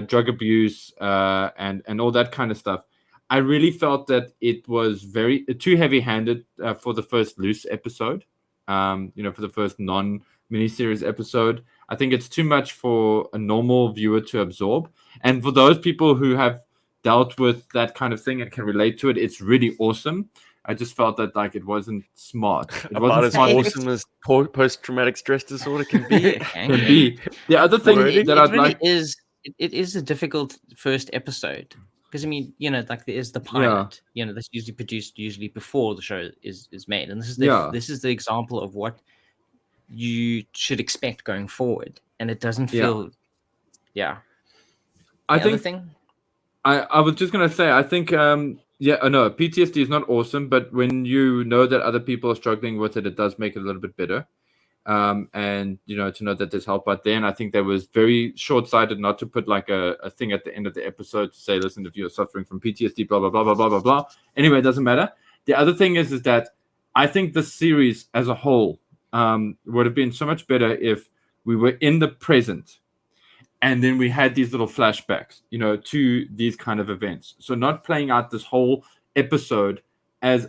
drug abuse, and all that kind of stuff, I really felt that it was very too heavy-handed for the first Loose episode. For the first non-miniseries episode. I think it's too much for a normal viewer to absorb. And for those people who have dealt with that kind of thing and can relate to it, it's really awesome. I just felt that like it wasn't smart. It wasn't as awesome as post-traumatic stress disorder can be. Can be. The other thing that I'd like is it is a difficult first episode. Because I mean, like there is the pilot. That's usually produced before the show is made, and this is the example of what you should expect going forward, and it doesn't feel. I was just gonna say I think PTSD is not awesome, but when you know that other people are struggling with it, it does make it a little bit better. And to know that there's help out there. And I think that was very short-sighted not to put like a thing at the end of the episode to say, listen, if you're suffering from PTSD, blah, blah, blah, blah, blah, blah, blah. Anyway, it doesn't matter. The other thing is that I think the series as a whole would have been so much better if we were in the present and then we had these little flashbacks, to these kind of events. So not playing out this whole episode as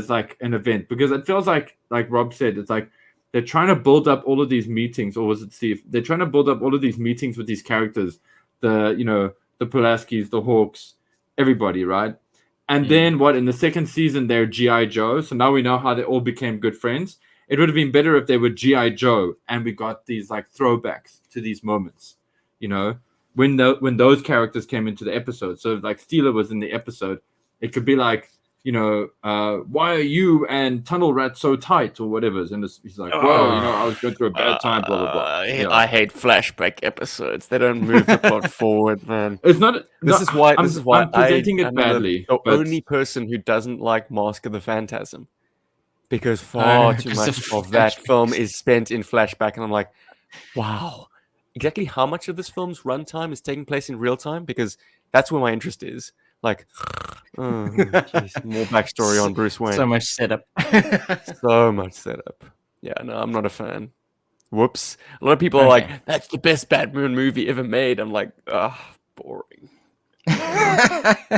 like an event, because it feels like Rob said, it's like, they're trying to build up all of these meetings, or was it Steve? They're trying to build up all of these meetings with these characters, the Pulaskis, the Hawks, everybody, right? And then in the second season, they're GI Joe. So now we know how they all became good friends. It would have been better if they were GI Joe and we got these like throwbacks to these moments, when those characters came into the episode. So like Steeler was in the episode, it could be like, why are you and Tunnel Rat so tight or whatever? And he's like, whoa, I was going through a bad time, blah, blah, blah. I hate flashback episodes. They don't move the plot forward, man. It's not. This is why I'm presenting it badly. The only person who doesn't like Mask of the Phantasm, because far too much of that film is spent in flashback. And I'm like, wow, exactly how much of this film's runtime is taking place in real time? Because that's where my interest is. Like, more backstory on Bruce Wayne. So much setup. So much setup. Yeah, no, I'm not a fan. Whoops. A lot of people are like, that's the best Batman movie ever made. I'm like, boring.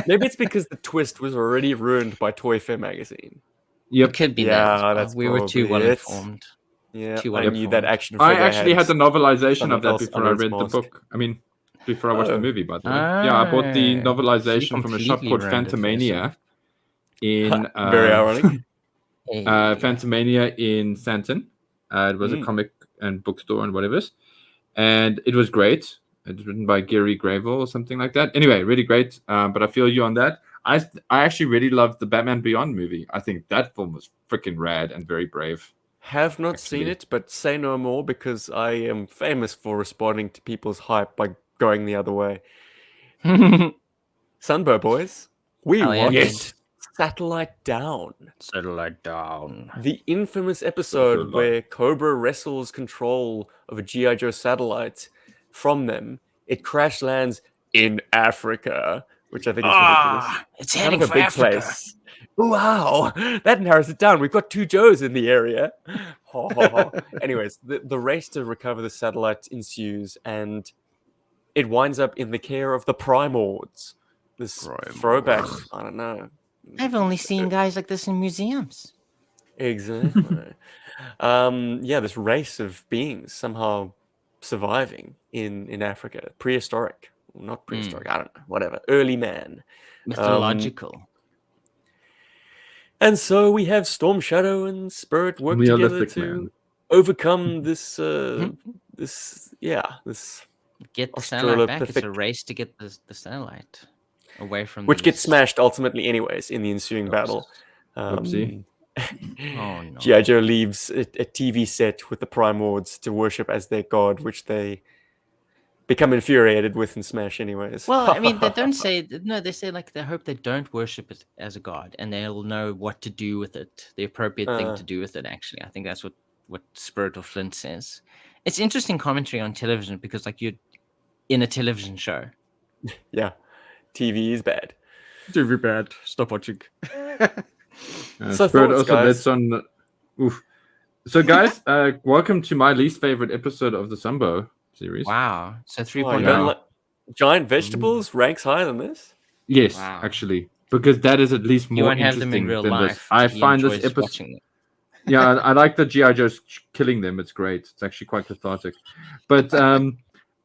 Maybe it's because the twist was already ruined by Toy Fair magazine. Yep. It could be that. We were too well informed. Yeah, I knew that action figure. I actually had the novelization of that before I read the book. I mean, before I watched the movie, by the way. I bought the novelization from a shop called Phantomania in very ironic. Phantomania in Santon. It was a comic and bookstore and whatever. And it was great. It's written by Gary Gravel or something like that. Anyway, really great. But I feel you on that. I actually really loved the Batman Beyond movie. I think that film was freaking rad and very brave. Have not seen it, but say no more, because I am famous for responding to people's hype by going the other way. Sunbow boys, we watched Satellite Down. Satellite Down. The infamous episode where Cobra wrestles control of a GI Joe satellite from them. It crash lands in Africa, which I think is ridiculous. It's heading for Africa. Place. Wow, that narrows it down. We've got 2 Joes in the area. Anyways, the race to recover the satellite ensues, and it winds up in the care of the Primords. This throwback, I don't know. I've only seen guys like this in museums. Exactly. This race of beings somehow surviving in Africa. Prehistoric. Not prehistoric, I don't know. Whatever. Early man. Mythological. And so we have Storm Shadow and Spirit work together to overcome this get the satellite back. It's a race to get the satellite away from which gets smashed ultimately anyways in the ensuing battle. Oopsie. Oh no. G.I. Joe leaves a TV set with the Primords to worship as their god, which they become infuriated with in Smash anyways. Well, I mean, they don't say no. They say like they hope they don't worship it as a god, and they'll know what to do with it, the appropriate thing to do with it. Actually, I think that's what Spirit of Flint says. It's interesting commentary on television because like you're in a television show. Yeah, TV is bad. TV bad. Stop watching. So Spirit thoughts, also guys? lets on. Oof. So, guys, welcome to my least favorite episode of the Sambo series. Wow. So 3.0. Oh, you don't like giant vegetables ranks higher than this? Yes, Wow. actually, because that is at least You more won't have them in interesting real than this. life. I He find this enjoys episode. watching them. Yeah, I like the GI Joes killing them. It's great. It's actually quite cathartic. But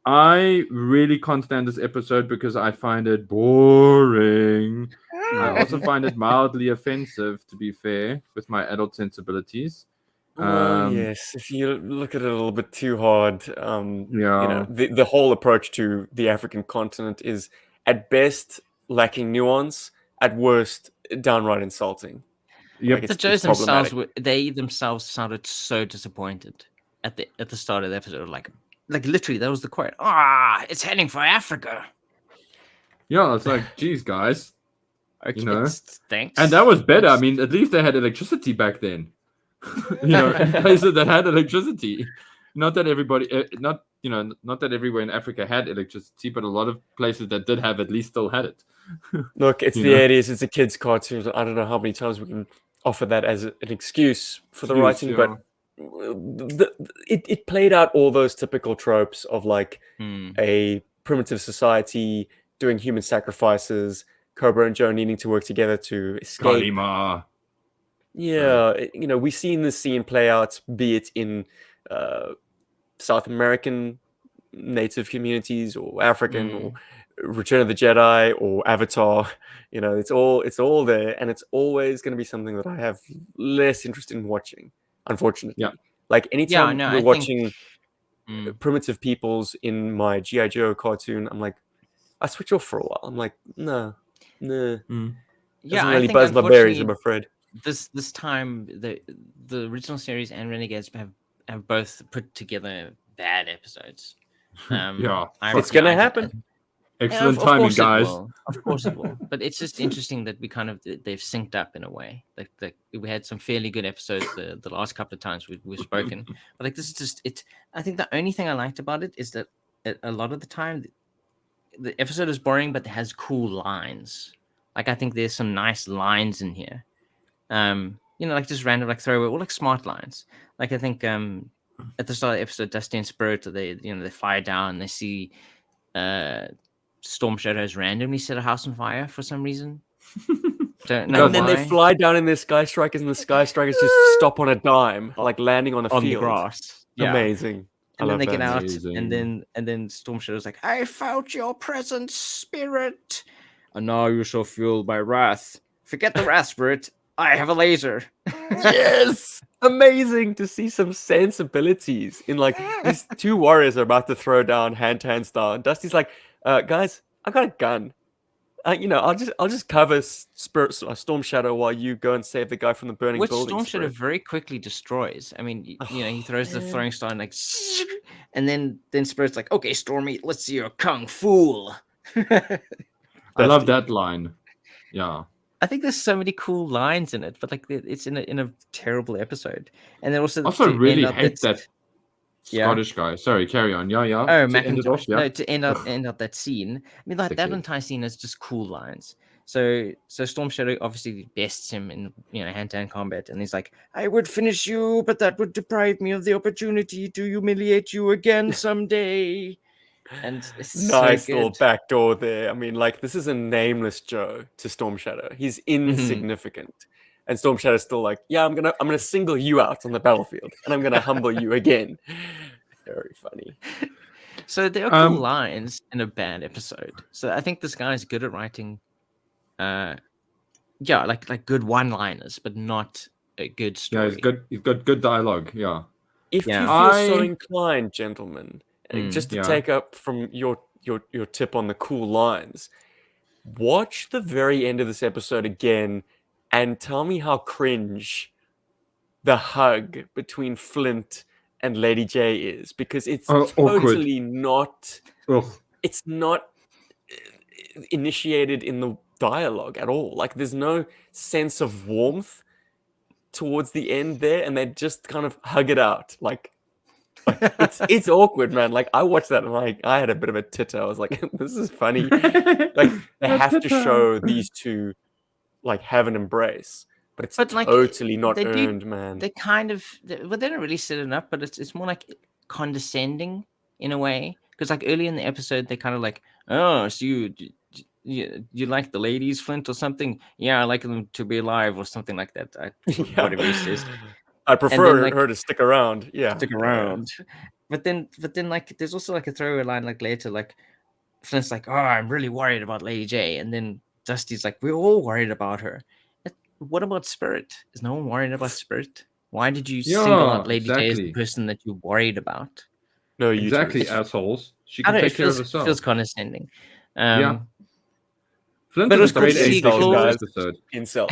I really can't stand this episode because I find it boring. I also find it mildly offensive, to be fair, with my adult sensibilities. Well, yes. If you look at it a little bit too hard, Yeah. the whole approach to the African continent is at best lacking nuance, at worst downright insulting. Yep. Like The it's Joes themselves problematic. they themselves sounded so disappointed at the start of the episode. Like literally, that was the quote. It's heading for Africa. Yeah, it's like, geez, guys. Okay, You know? thanks. And that was better. I Thanks. mean, at least they had electricity back then. In places that had electricity. Not that everybody, not that everywhere in Africa had electricity, but a lot of places that did have at least still had it. Look, it's You the know? 80s. It's a kids' cartoon. I don't know how many times we can offer that as an excuse for the writing, but it played out all those typical tropes of like a primitive society doing human sacrifices, Cobra and Joe needing to work together to escape. Kalima. Yeah, we've seen this scene play out, be it in South American native communities or African or Return of the Jedi or Avatar. It's all there, and it's always going to be something that I have less interest in watching, unfortunately. Yeah. Like anytime no, we're I watching think, primitive peoples in my GI Joe cartoon, I'm like, I switch off for a while. I'm like, no. Doesn't really buzz my berries, I'm afraid. This time the original series and Renegades have both put together bad episodes. Yeah, it's gonna happen. Excellent timing, guys. Of course it will. But it's just interesting that we kind of they've synced up in a way. Like we had some fairly good episodes the last couple of times we've spoken. But like this is just it. I think the only thing I liked about it is that a lot of the time the episode is boring, but it has cool lines. Like I think there's some nice lines in here. Like just random like throwaway or like smart lines. Like I think at the start of the episode, Dusty and Spirit they fly down, they see Storm Shadows randomly set a house on fire for some reason. Don't know and then why. they fly down in their Sky Strikers, and the Sky Strikers just stop on a dime, like landing on a on field. the grass. Yeah. Amazing. And then they get out, Amazing. and then Storm Shadow's like, "I felt your presence, Spirit, and now you shall feel my wrath. Forget the wrath, Spirit. I have a laser." Yes, amazing to see some sensibilities in like these two warriors are about to throw down hand-to-hand style, and Dusty's like, "Guys, I got a gun. I'll just cover Storm Shadow while you go and save the guy from the burning Which building." Storm Shadow very quickly destroys. I mean, he throws the man. throwing star and like, and then Spirit's like, "Okay, Stormy, let's see your kung fu." I love that line. Yeah. I think there's so many cool lines in it, but like it's in a terrible episode. And then also really hate that Scottish guy. Sorry, carry on. Yeah. Oh, to end it off, Macintosh. No, to end out that scene. I mean, like that entire scene is just cool lines. So Storm Shadow obviously bests him in hand-to-hand combat, and he's like, "I would finish you, but that would deprive me of the opportunity to humiliate you again someday." And it's Nice so little good. backdoor there. I mean, like this is a nameless Joe to Storm Shadow. He's insignificant, and Storm Shadow's still like, "Yeah, I'm gonna single you out on the battlefield, and I'm gonna humble you again." Very funny. So there are cool lines in a bad episode. So I think this guy's good at writing, like good one-liners, but not a good story. Yeah, he's good. He's got good dialogue. Yeah. If you feel so inclined, gentlemen, just to take up from your tip on the cool lines, watch the very end of this episode again and tell me how cringe the hug between Flint and Lady J is, because it's Awkward. totally not. Ugh. It's not initiated in the dialogue at all. Like, there's no sense of warmth towards the end there, and they just kind of hug it out. Like it's awkward, man. Like, I watched that and like I had a bit of a titter. I was like, this is funny. Like, they have to show these two like have an embrace, but it's totally not earned, man. They kind of, well, they don't really set it up, but it's more like condescending in a way. Because like early in the episode, they kind of like, oh, so you like the ladies, Flint, or something? Yeah, I like them to be alive, or something like that. Whatever he says. I prefer her to stick around. Yeah, stick around. But then, like, there's also like a throwaway line like later, like Flint's like, "Oh, I'm really worried about Lady J," and then Dusty's like, "We're all worried about her." What about Spirit? Is no one worried about Spirit? Why did you single out Lady J as the person that you're worried about? No, you assholes. She can take care of herself. It feels condescending. Yeah. Flint but is it was cool to see Claws. Incel.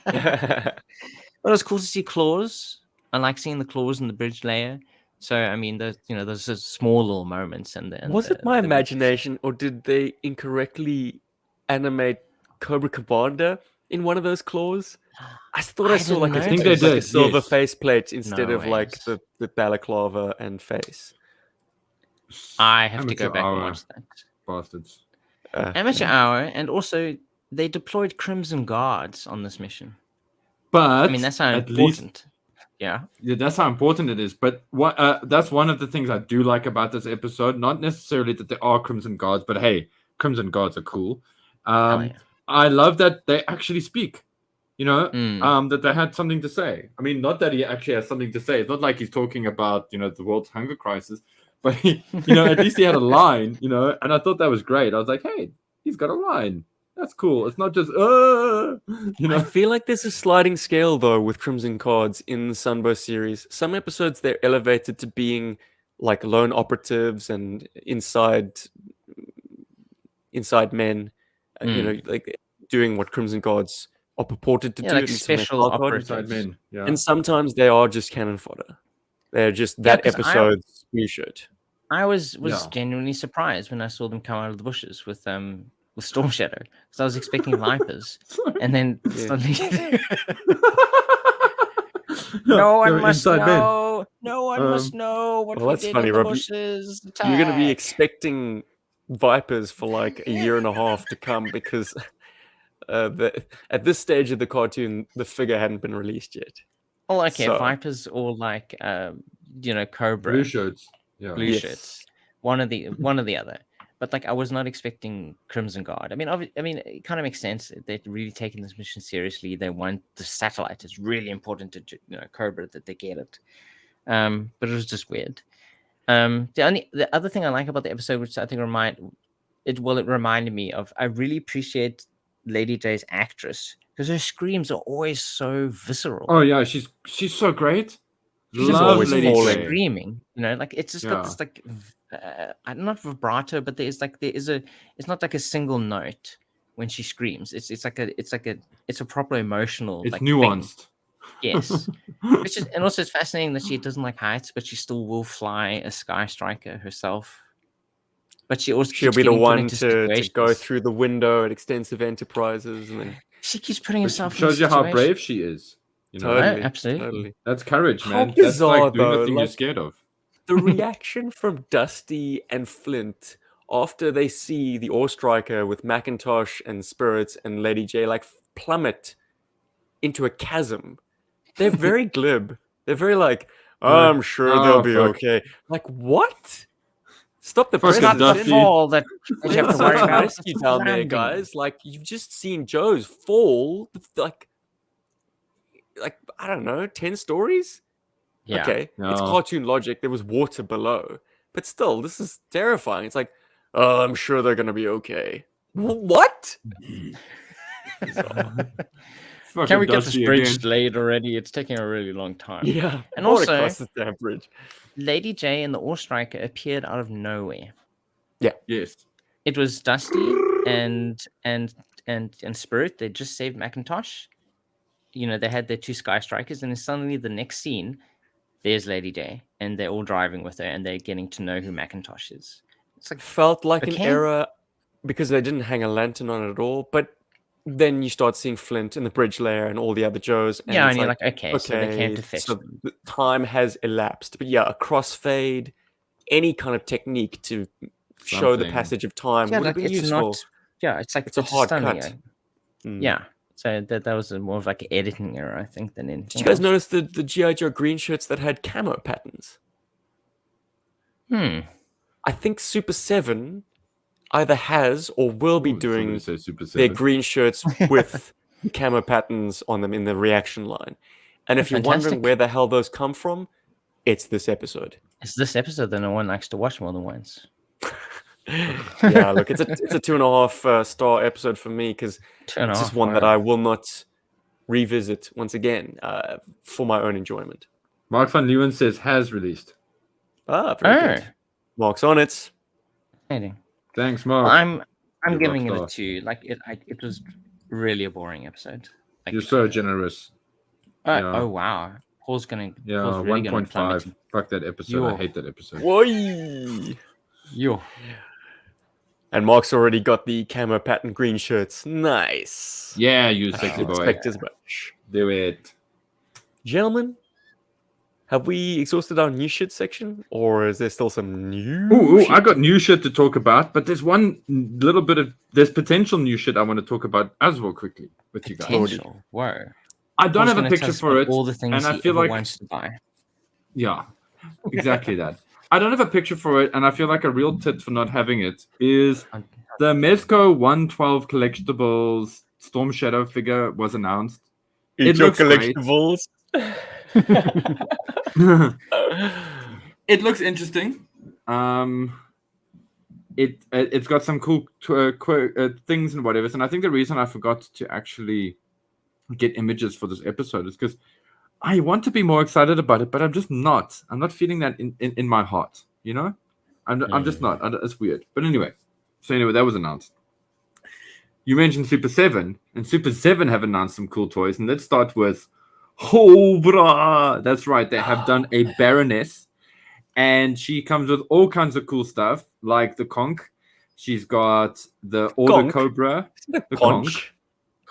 But it was cool to see Claws. I like seeing the Claws in the bridge layer. So I mean, those small little moments. And was it my imagination, or did they incorrectly animate Cobra Commander in one of those claws? I thought I saw like a silver faceplate instead of like the balaclava and face. I have to go back and watch that. Bastards. Amateur hour, and also they deployed Crimson Guards on this mission. But I mean, that's how important. Yeah, that's how important it is. But that's one of the things I do like about this episode. Not necessarily that there are Crimson Guards, but hey, Crimson Guards are cool. I love that they actually speak. You know, that they had something to say. I mean, not that he actually has something to say. It's not like he's talking about, the world's hunger crisis, but at least he had a line, and I thought that was great. I was like, hey, he's got a line. That's cool. It's not just, I feel like there's a sliding scale, though, with Crimson Guards in the Sunburst series. Some episodes, they're elevated to being like lone operatives and inside men, like doing what Crimson Guards are purported to do. Like special operatives. Men. Yeah. And sometimes they are just cannon fodder. They're just that episode's new shit. I was genuinely surprised when I saw them come out of the bushes with Storm Shadow, because I was expecting Vipers, and then suddenly no one must know. No one must know what we did in the bushes. You're going to be expecting Vipers for like a year and a half to come, because at this stage of the cartoon, the figure hadn't been released yet. Oh, okay, so, Vipers or like Cobra, blue shirts, blue shirts, one or the other. But like, I was not expecting Crimson Guard. I mean, it kind of makes sense. They're really taking this mission seriously. They want the satellite. It's really important to Cobra that they get it. But it was just weird. The other thing I like about the episode, which I think it reminded me of, I really appreciate Lady J's actress, because her screams are always so visceral. Oh yeah, she's so great. She's always screaming. Like it's just got this like not vibrato, but it's not like a single note when she screams. It's a proper emotional. It's nuanced. Thing. Yes, and also it's fascinating that she doesn't like heights, but she still will fly a Sky Striker herself. But she'll be the one to go through the window at Extensive Enterprises, and then she keeps putting herself. Shows you how brave she is. Absolutely. That's courage, man. How bizarre, that's like doing the thing you're scared of. The reaction from Dusty and Flint after they see the Ore Striker with Macintosh and Spirits and Lady J like plummet into a chasm. They're very glib. They're very like, I'm sure they'll be okay. Like, what? Stop the fall that you have to worry about. Rescue down there, guys. Like, you've just seen Joe's fall. Like I don't know, 10 stories. Yeah. Okay, it's cartoon logic. There was water below, but still, this is terrifying. It's like, I'm sure they're gonna be okay. What? Can we get this bridge laid already? It's taking a really long time. Yeah, and also across this damn bridge. Lady J and the Ore Striker appeared out of nowhere. Yeah. Yes. It was Dusty and Spirit. They just saved Macintosh. They had their two Sky Strikers, and then suddenly the next scene, there's Lady J, and they're all driving with her, and they're getting to know who Macintosh is. It's like, Felt like an okay. era because they didn't hang a lantern on it at all. But then you start seeing Flint in the bridge layer and all the other Joes, and yeah, it's and you're like, like, okay, so they came to fetch so them. the time has elapsed. But yeah, a crossfade, any kind of technique to show the Something. passage of time Yeah, would have like been it's useful. not. Yeah, it's like It's a hard stunning. cut. Yeah, so that was more of like an editing error, I think, than anything. Did you guys else. notice the GI Joe green shirts that had camo patterns? I think Super 7 either has or will be doing Super their 7. green shirts with camo patterns on them in the reaction line. And if you're wondering Fantastic. where the hell those come from, it's this episode. It's this episode that no one likes to watch more than once. Yeah, look, it's a 2.5 star episode for me because it's just one that I will not revisit once again for my own enjoyment. Mark van Leeuwen says has released. Ah, very good. Mark's on it. Thanks, Mark. I'm giving it a 2. Like it was really a boring episode. Like, You're so generous. Yeah. Oh wow, Paul's really 1.5. Fuck that episode. I hate that episode. Woi! Yo. And Mark's already got the camo pattern green shirts. Nice. Yeah, you sexy boy. Expect as much. Do it. Gentlemen, have we exhausted our new shit section? Or is there still some new Ooh, I got new shit to talk about, but there's one little bit of... There's potential new shit I want to talk about as well quickly with you guys. Potential? Whoa. I don't have a picture for it, all the things and I feel like wants to buy. Yeah, exactly that. I don't have a picture for it, and I feel like a real tit for not having it is the Mezco 112 collectibles Storm Shadow figure was announced. It looks collectibles. It looks interesting. It's got some cool things and whatever. And I think the reason I forgot to actually get images for this episode is because I want to be more excited about it, but I'm just not. I'm not feeling that in my heart, you know? I'm just not. It's weird. But anyway, that was announced. You mentioned Super 7, and Super 7 have announced some cool toys, and let's start with Cobra. That's right. They have done a Baroness, and she comes with all kinds of cool stuff, like the conch. She's got the Order Cobra. The conch.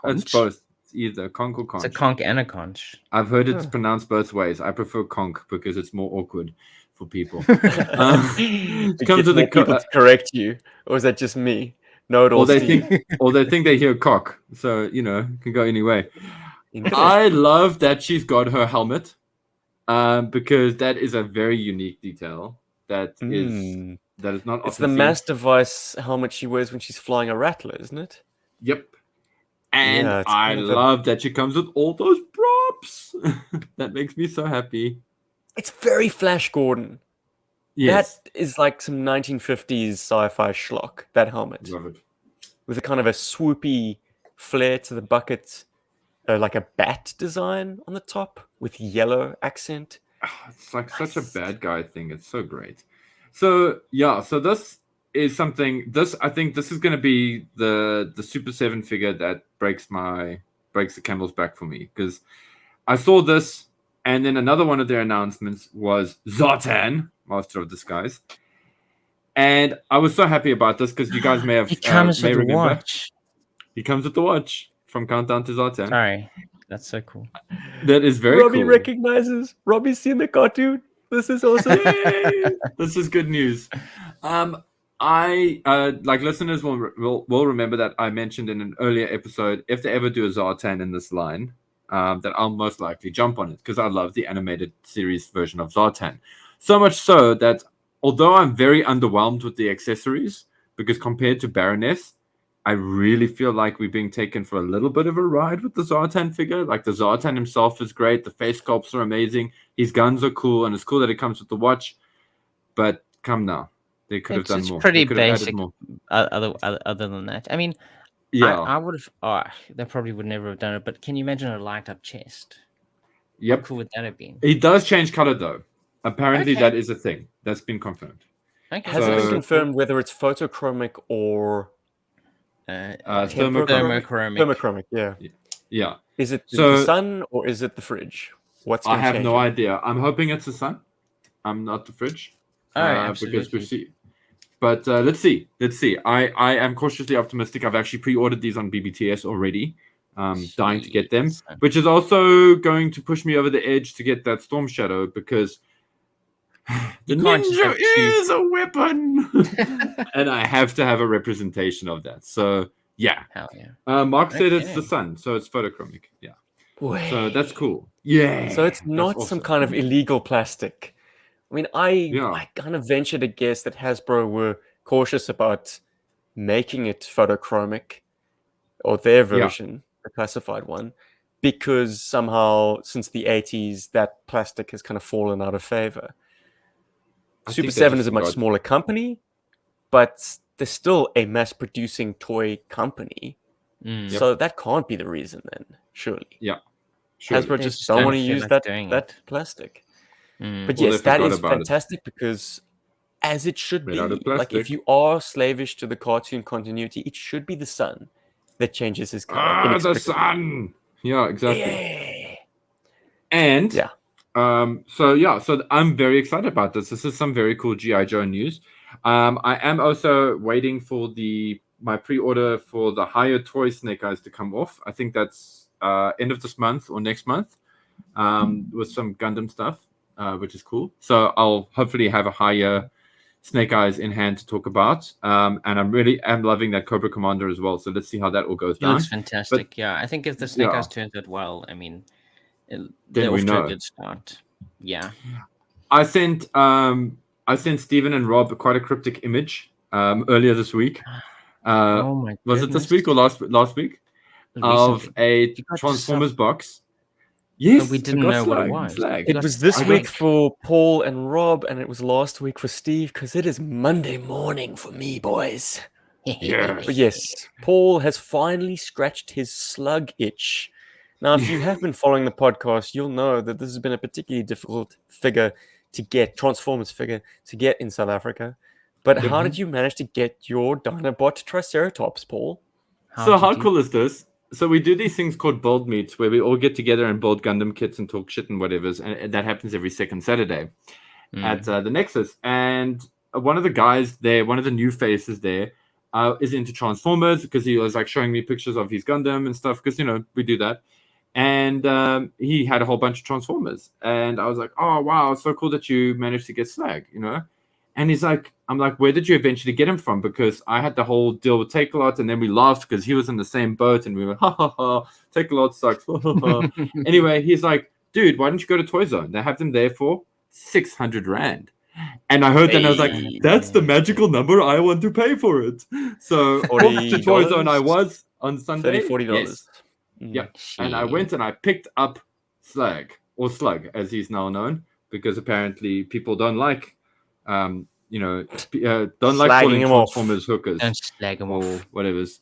It's both. Either conch or conch. It's a conch and a conch. I've heard it's pronounced both ways. I prefer conch because it's more awkward for people. It comes with people to correct you, or is that just me? No, it all. They think they hear cock, so it can go any way. I love that she's got her helmet, because that is a very unique detail. That is not. It's the mass device helmet she wears when she's flying a Rattler, isn't it? Yep. And I love that she comes with all those props. That makes me so happy. It's very Flash Gordon. Yes. That is like some 1950s sci-fi schlock, that helmet. Love it. With a kind of a swoopy flare to the bucket, like a bat design on the top with yellow accent. It's like such a bad guy thing. It's so great. So this is something. I think this is going to be the Super 7 figure that breaks the camel's back for me, because I saw this, and then another one of their announcements was Zartan, Master of Disguise, and I was so happy about this because you guys may have he comes with the watch. He comes with the watch from Countdown to Zartan. Sorry, that's so cool. That is very Robbie cool. recognizes. Robbie's seen the cartoon. This is awesome. This is good news. I like listeners will remember that I mentioned in an earlier episode, if they ever do a Zartan in this line, that I'll most likely jump on it because I love the animated series version of Zartan. So much so that although I'm very underwhelmed with the accessories, because compared to Baroness, I really feel like we're being taken for a little bit of a ride with the Zartan figure. Like the Zartan himself is great, the face sculpts are amazing, his guns are cool, and it's cool that it comes with the watch. But come now. They could have done more. It's pretty basic. Other than that, I mean, I would have. They probably would never have done it. But can you imagine a light up chest? Yep. How cool would that have been? It does change color though. Apparently, that is a thing that's been confirmed. Okay. Has it been confirmed whether it's photochromic or thermochromic? Thermochromic, yeah. Yeah. Is it the sun or is it the fridge? What's I going to have change no it? idea. I'm hoping it's the sun. I'm not the fridge. Oh, Because we absolutely. see. But let's see. I am cautiously optimistic. I've actually pre-ordered these on BBTS already. Dying to get them, Jeez. which is also going to push me over the edge to get that Storm Shadow because the You can't just ninja have two. is a weapon, and I have to have a representation of that. So yeah, Hell yeah. Mark said it's the Okay. sun, so it's photochromic. Yeah, so Wait. that's cool. Yeah, So it's that's not some awesome. kind of illegal plastic. I mean, Yeah. I kind of venture to guess that Hasbro were cautious about making it photochromic, or their Yeah. version, the classified one, because somehow since the 80s that plastic has kind of fallen out of favor. I Super think they 7 just is a much forgot. smaller company, but they're still a mass-producing toy company. Mm. So that can't be the reason then, surely. Yeah, surely. Hasbro They just just don't don't want to feel use like doing that it. plastic. Mm. But Or they yes, that forgot is about it. fantastic because as it should Made out of be, like if plastic. you are slavish to the cartoon continuity, it should be the sun that changes his color The inexplicably. sun. Yeah, exactly. Yeah. And Yeah. so I'm very excited about this. This is some very cool GI Joe news. I am also waiting for my pre-order for the higher toy Snake Eyes to come off. I think that's end of this month or next month, with some Gundam stuff, which is cool. So I'll hopefully have a higher Snake Eyes in hand to talk about. And I'm loving that Cobra Commander as well. So let's see how that all goes He down. looks fantastic. Yeah, I think if the Snake Eyes turns out well, I mean, they're we off to know. a good start. Yeah. I sent Stephen and Rob quite a cryptic image earlier this week. Oh my Was it this goodness. week or last week? Of Recently. a You got Transformers box. But Yes, we I didn't got know what it slag. was. Slag. It was this I week got- for Paul and Rob, and it was last week for Steve, because it is Monday morning for me, boys. Yes. But yes, Paul has finally scratched his slug itch. Now, if you have been following the podcast, you'll know that this has been a particularly difficult Transformers figure to get in South Africa. But how did you manage to get your Dinobot Triceratops, Paul? So how cool is this? So we do these things called build meets where we all get together and build Gundam kits and talk shit and whatever, and that happens every second Saturday at the Nexus. And one of the guys there, one of the new faces there, is into Transformers because he was like showing me pictures of his Gundam and stuff because we do that. And he had a whole bunch of Transformers, and I was like, "Oh wow, it's so cool that you managed to get slag," And he's like, I'm like, where did you eventually get him from? Because I had the whole deal with Take-A-Lot, and then we laughed because he was in the same boat, and we were, ha ha ha, Take-A-Lot sucks. Ha, ha, ha. Anyway, he's like, dude, why don't you go to Toy Zone? They have them there for 600 Rand. And I heard that, and I was like, that's the magical number. I want to pay for it. So off to Toy Zone I was on Sunday. $30, $40. Yes. Yeah. And I went and I picked up Slag, or Slug, as he's now known, because apparently people don't like don't like calling Transformers hookers. Don't slag him or off. whatever's.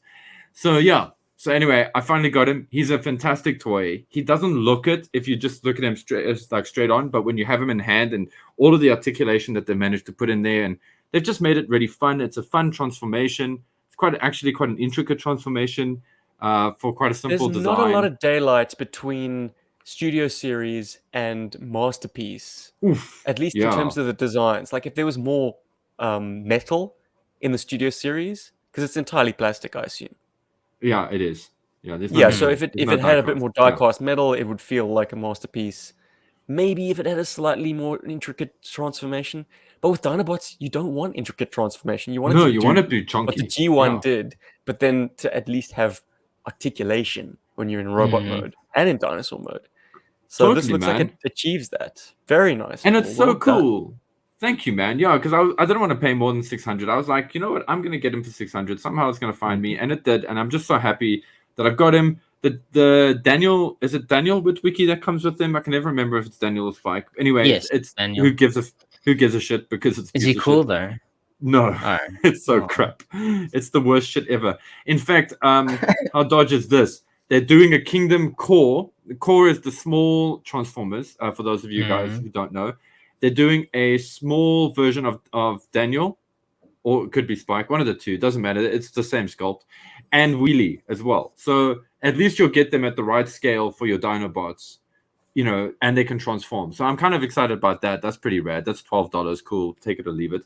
So yeah. So anyway, I finally got him. He's a fantastic toy. He doesn't look it if you just look at him straight on, but when you have him in hand and all of the articulation that they managed to put in there, and they've just made it really fun. It's a fun transformation. It's quite an intricate transformation for quite a simple design. There's not a lot of daylight between Studio Series and Masterpiece, at least in terms of the designs. Like if there was more metal in the Studio Series, because it's entirely plastic, I assume. Yeah, it is. Yeah, so if it had a bit more die-cast metal, it would feel like a Masterpiece. Maybe if it had a slightly more intricate transformation. But with Dinobots, you don't want intricate transformation. You want it to be chunky. what the G1 did, but then to at least have articulation when you're in robot mode and in dinosaur mode. So this looks like it achieves that. Very nice. And it's so cool. Thank you, man. Yeah, because I didn't want to pay more than 600. I was like, you know what? I'm going to get him for 600. Somehow it's going to find me. And it did. And I'm just so happy that I've got him. The Daniel, is it Daniel Witwicky that comes with him? I can never remember if it's Daniel or Spike. Anyway, yes, it's Daniel. Who gives a shit because it's. Is he cool though? No, it's so crap. It's the worst shit ever. In fact, how dodge is this? They're doing a Kingdom Core. The Core is the small Transformers, for those of you guys who don't know. They're doing a small version of Daniel, or it could be Spike, one of the two. Doesn't matter. It's the same sculpt. And Wheelie as well. So at least you'll get them at the right scale for your Dinobots and they can transform. So I'm kind of excited about that. That's pretty rad. That's $12. Cool. Take it or leave it.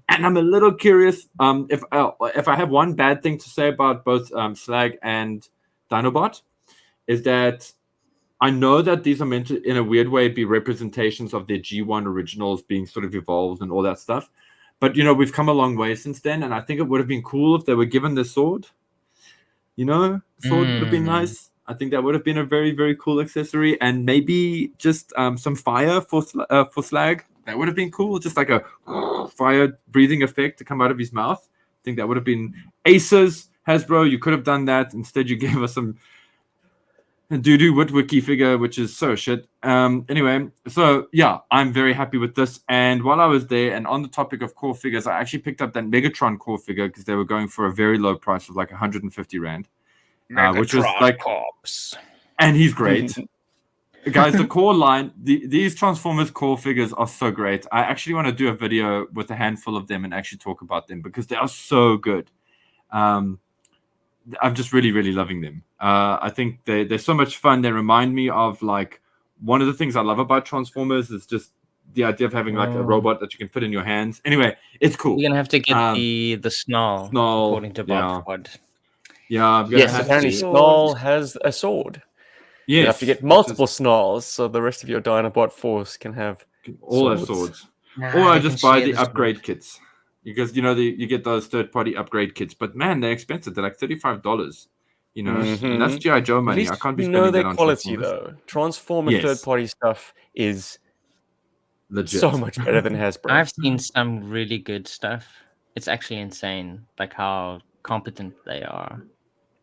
And I'm a little curious if I have one bad thing to say about both Slag and Dinobot, is that I know that these are meant to, in a weird way, be representations of their G1 originals being sort of evolved and all that stuff. But, we've come a long way since then, and I think it would have been cool if they were given the sword. Sword would have been nice. I think that would have been a very, very cool accessory, and maybe just some fire for Slag. That would have been cool, just like a fire breathing effect to come out of his mouth. I think that would have been aces. Hasbro, you could have done that. Instead, you gave us some doo-doo Witwicky figure, which is so shit. Anyway, so yeah, I'm very happy with this. And while I was there, and on the topic of core figures, I actually picked up that Megatron core figure because they were going for a very low price of like 150 Rand. Which was like Pops. And he's great. Guys, the core line, these Transformers core figures are so great. I actually want to do a video with a handful of them and actually talk about them because they are so good. I'm just really, really loving them. I think they're so much fun. They remind me of like one of the things I love about Transformers is just the idea of having like a robot that you can fit in your hands. Anyway, it's cool. You're gonna have to get the Snarl, according to Bob Pod. Yeah. Yes, apparently Snarl has a sword. Yes, you have to get multiple Snarls so the rest of your Dinobot force can have all their swords. Or I just buy the upgrade kits. Because you get those third-party upgrade kits, but man, they're expensive. They're like $35. And that's GI Joe money. I can't be spending that on quality Transformers. though. Transformer third-party stuff is legit. So much better than Hasbro. I've seen some really good stuff. It's actually insane, like how competent they are.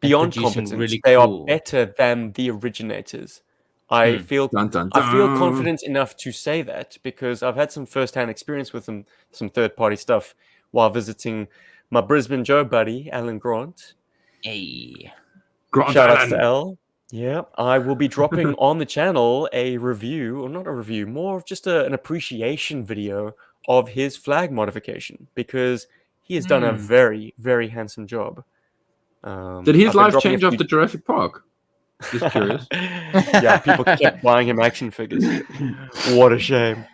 Beyond competent, they are better than the originators. I feel confident enough to say that because I've had some first-hand experience with them, some third-party stuff while visiting my Brisbane Joe buddy, Alan Grant. Hey. Shout out to Al. Yeah, I will be dropping on the channel a review, or not a review, more of just an appreciation video of his flag modification because he has done a very, very handsome job. Did his life change after Jurassic Park? Just curious. Yeah, people kept buying him action figures. What a shame.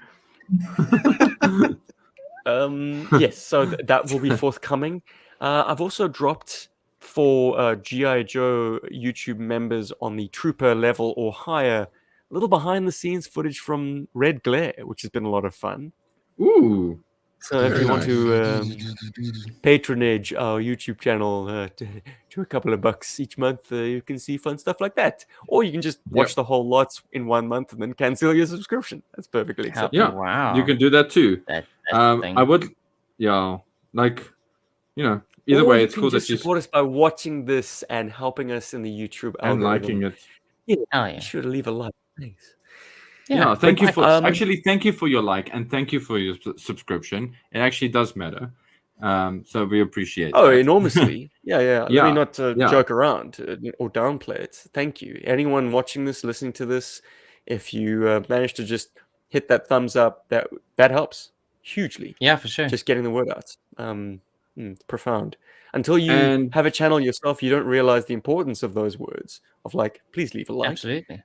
Yes, so that will be forthcoming. I've also dropped for GI Joe YouTube members on the Trooper level or higher, a little behind the scenes footage from Red Glare, which has been a lot of fun. Ooh. So if you want to patronage our YouTube channel to a couple of bucks each month, you can see fun stuff like that. Or you can just watch the whole lots in 1 month and then cancel your subscription. That's perfectly acceptable. Yeah, wow. You can do that too. I would, either way, it's cool that you support us by watching this and helping us in the YouTube and algorithm. liking it. Yeah, be sure to leave a like. Thanks. Yeah, thank you for thank you for your like and thank you for your subscription. It actually does matter. So we appreciate that. Enormously. Yeah. Let me not joke around or downplay it. Thank you. Anyone watching this, listening to this, if you manage to just hit that thumbs up, that helps hugely. Yeah, for sure. Just getting the word out. It's profound. Until you have a channel yourself, you don't realize the importance of those words of like, please leave a like. Absolutely.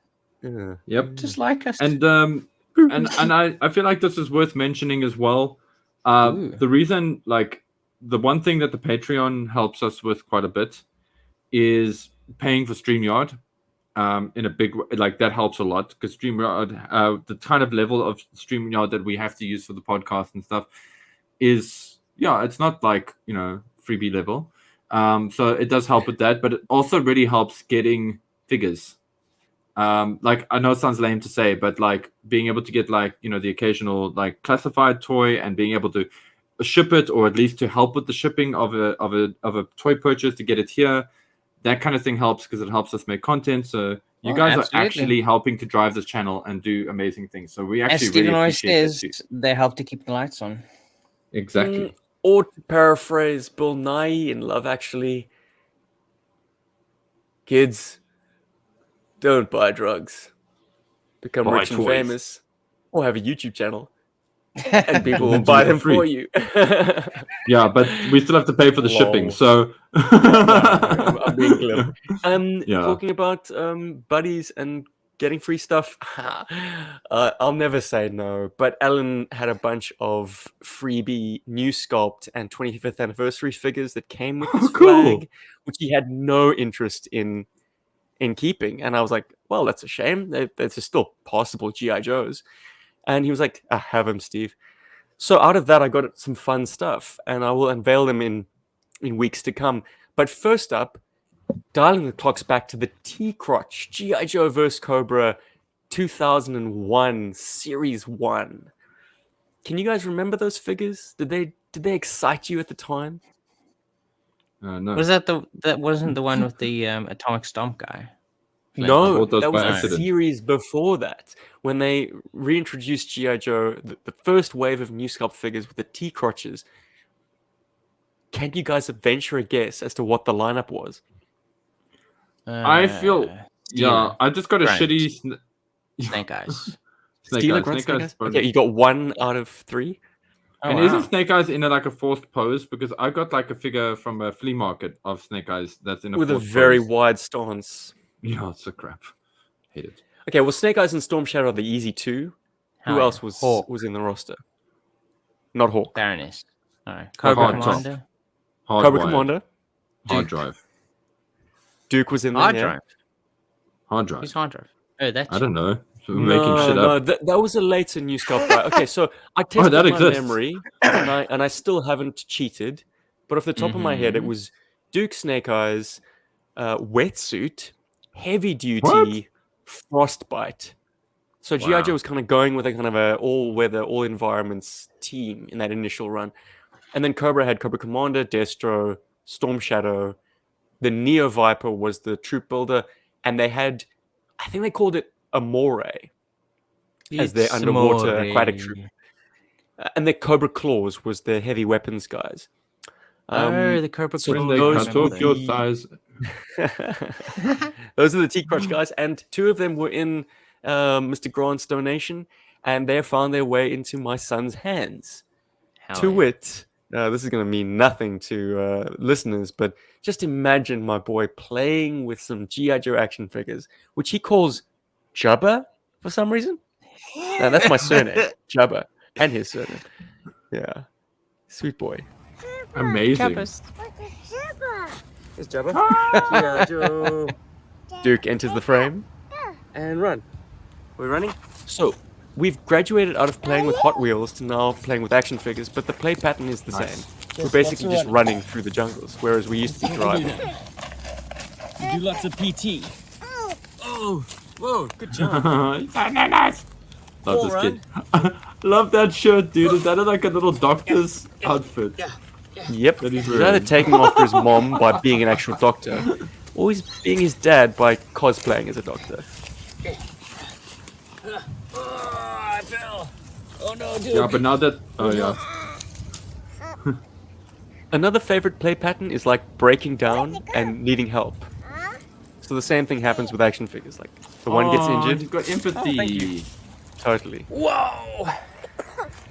Yep. Just like us. And I feel like this is worth mentioning as well. The reason, like, the one thing that the Patreon helps us with quite a bit is paying for StreamYard. In a big way, like that helps a lot because StreamYard, the kind of level of StreamYard that we have to use for the podcast and stuff is, it's not like, freebie level. So it does help with that, but it also really helps getting figures. Like, I know it sounds lame to say, but like being able to get like, the occasional like classified toy and being able to ship it, or at least to help with the shipping of a toy purchase to get it here, that kind of thing helps because it helps us make content. So you guys are actually helping to drive this channel and do amazing things. So we actually, as Stephen really always says, they help to keep the lights on. Exactly. Or to paraphrase Bill Nye in Love Actually, kids, don't buy drugs. Become rich and famous, or have a YouTube channel, and people will buy them for you. Yeah, but we still have to pay for the shipping. So I'm being glib. Talking about buddies and getting free stuff, I'll never say no. But Alan had a bunch of freebie new sculpt and 25th anniversary figures that came with his flag, which he had no interest in keeping. And I was like, well, that's a shame. There's still possible GI Joes. And he was like, have them, Steve. So out of that, I got some fun stuff, and I will unveil them in weeks to come. But first up, dialing the clocks back to the T-Crotch GI Joe vs. Cobra 2001 Series 1. Can you guys remember those figures? Did they excite you at the time? No. Was that wasn't the one with the atomic stomp guy? No, those that was by the accident. series before that, when they reintroduced GI Joe, the first wave of new sculpt figures with the T-Crotches. Can you guys venture a guess as to what the lineup was? I feel Steeler, I just got a Grant, shitty Snake Eyes. Steeler, Grunt, Snake Eyes? Okay, you got 1 out of 3. Oh, And wow. isn't Snake Eyes in like a forced pose? Because I got like a figure from a flea market of Snake Eyes that's in a With a forced very pose. wide stance. Yeah, it's a crap. Hate it. Okay, well, Snake Eyes and Storm Shadow are the easy 2. Hell Who yeah. else Hawk. was in the roster? Not Hawk. Baroness. All right. Cobra Cobra Hard Commander. Cobra Hardwired. Commander. Hard Duke. drive. Duke was in there. Hard yeah? drive. Hard drive. Who's hard drive? Oh, that's I don't know. So we're making shit No, up. that was a later new sculpt. Right? Okay, so I tested that my exists. memory, and I still haven't cheated. But off the top of my head, it Mhm. was Duke, Snake Eyes, wetsuit, heavy duty, What? frostbite. So GI Wow. Joe was kind of going with a kind of a all-weather, all-environments team in that initial run, and then Cobra had Cobra Commander, Destro, Storm Shadow. The Neo Viper was the troop builder, and they had, I think they called it Amore as their It's underwater Amore. aquatic troop. And their Cobra Claws was their heavy weapons guys. The Cobra so When Claws. they those cut were off your the- thighs. Those are the T-Crotch guys, and 2 of them were in Mr. Grant's donation, and they found their way into my son's hands. Hell To yeah. wit, this is going to mean nothing to listeners, but just imagine my boy playing with some G.I. Joe action figures, which he calls Jubba for some reason. Now, that's my surname, Jubba, and his surname. Yeah. Sweet boy. Amazing. Chappers. Here's Jubba. G.I. Joe. Duke enters the frame and run. We're running. So, we've graduated out of playing with Hot Wheels to now playing with action figures, but the play pattern is the same. We're basically just running through the jungles, whereas we used to be driving. You do lots of PT. Oh, whoa, good job. Love All this right. kid. Love that shirt, dude. Is that like a little doctor's outfit? Yep. That he's He's either wearing. taking after his mom by being an actual doctor, or he's being his dad by cosplaying as a doctor. Oh, I fell. Oh no, dude. Yeah, but now that yeah. Another favorite play pattern is like breaking down and needing help. So the same thing happens with action figures. Like the one gets He's injured, got empathy. thank you. Totally. Whoa.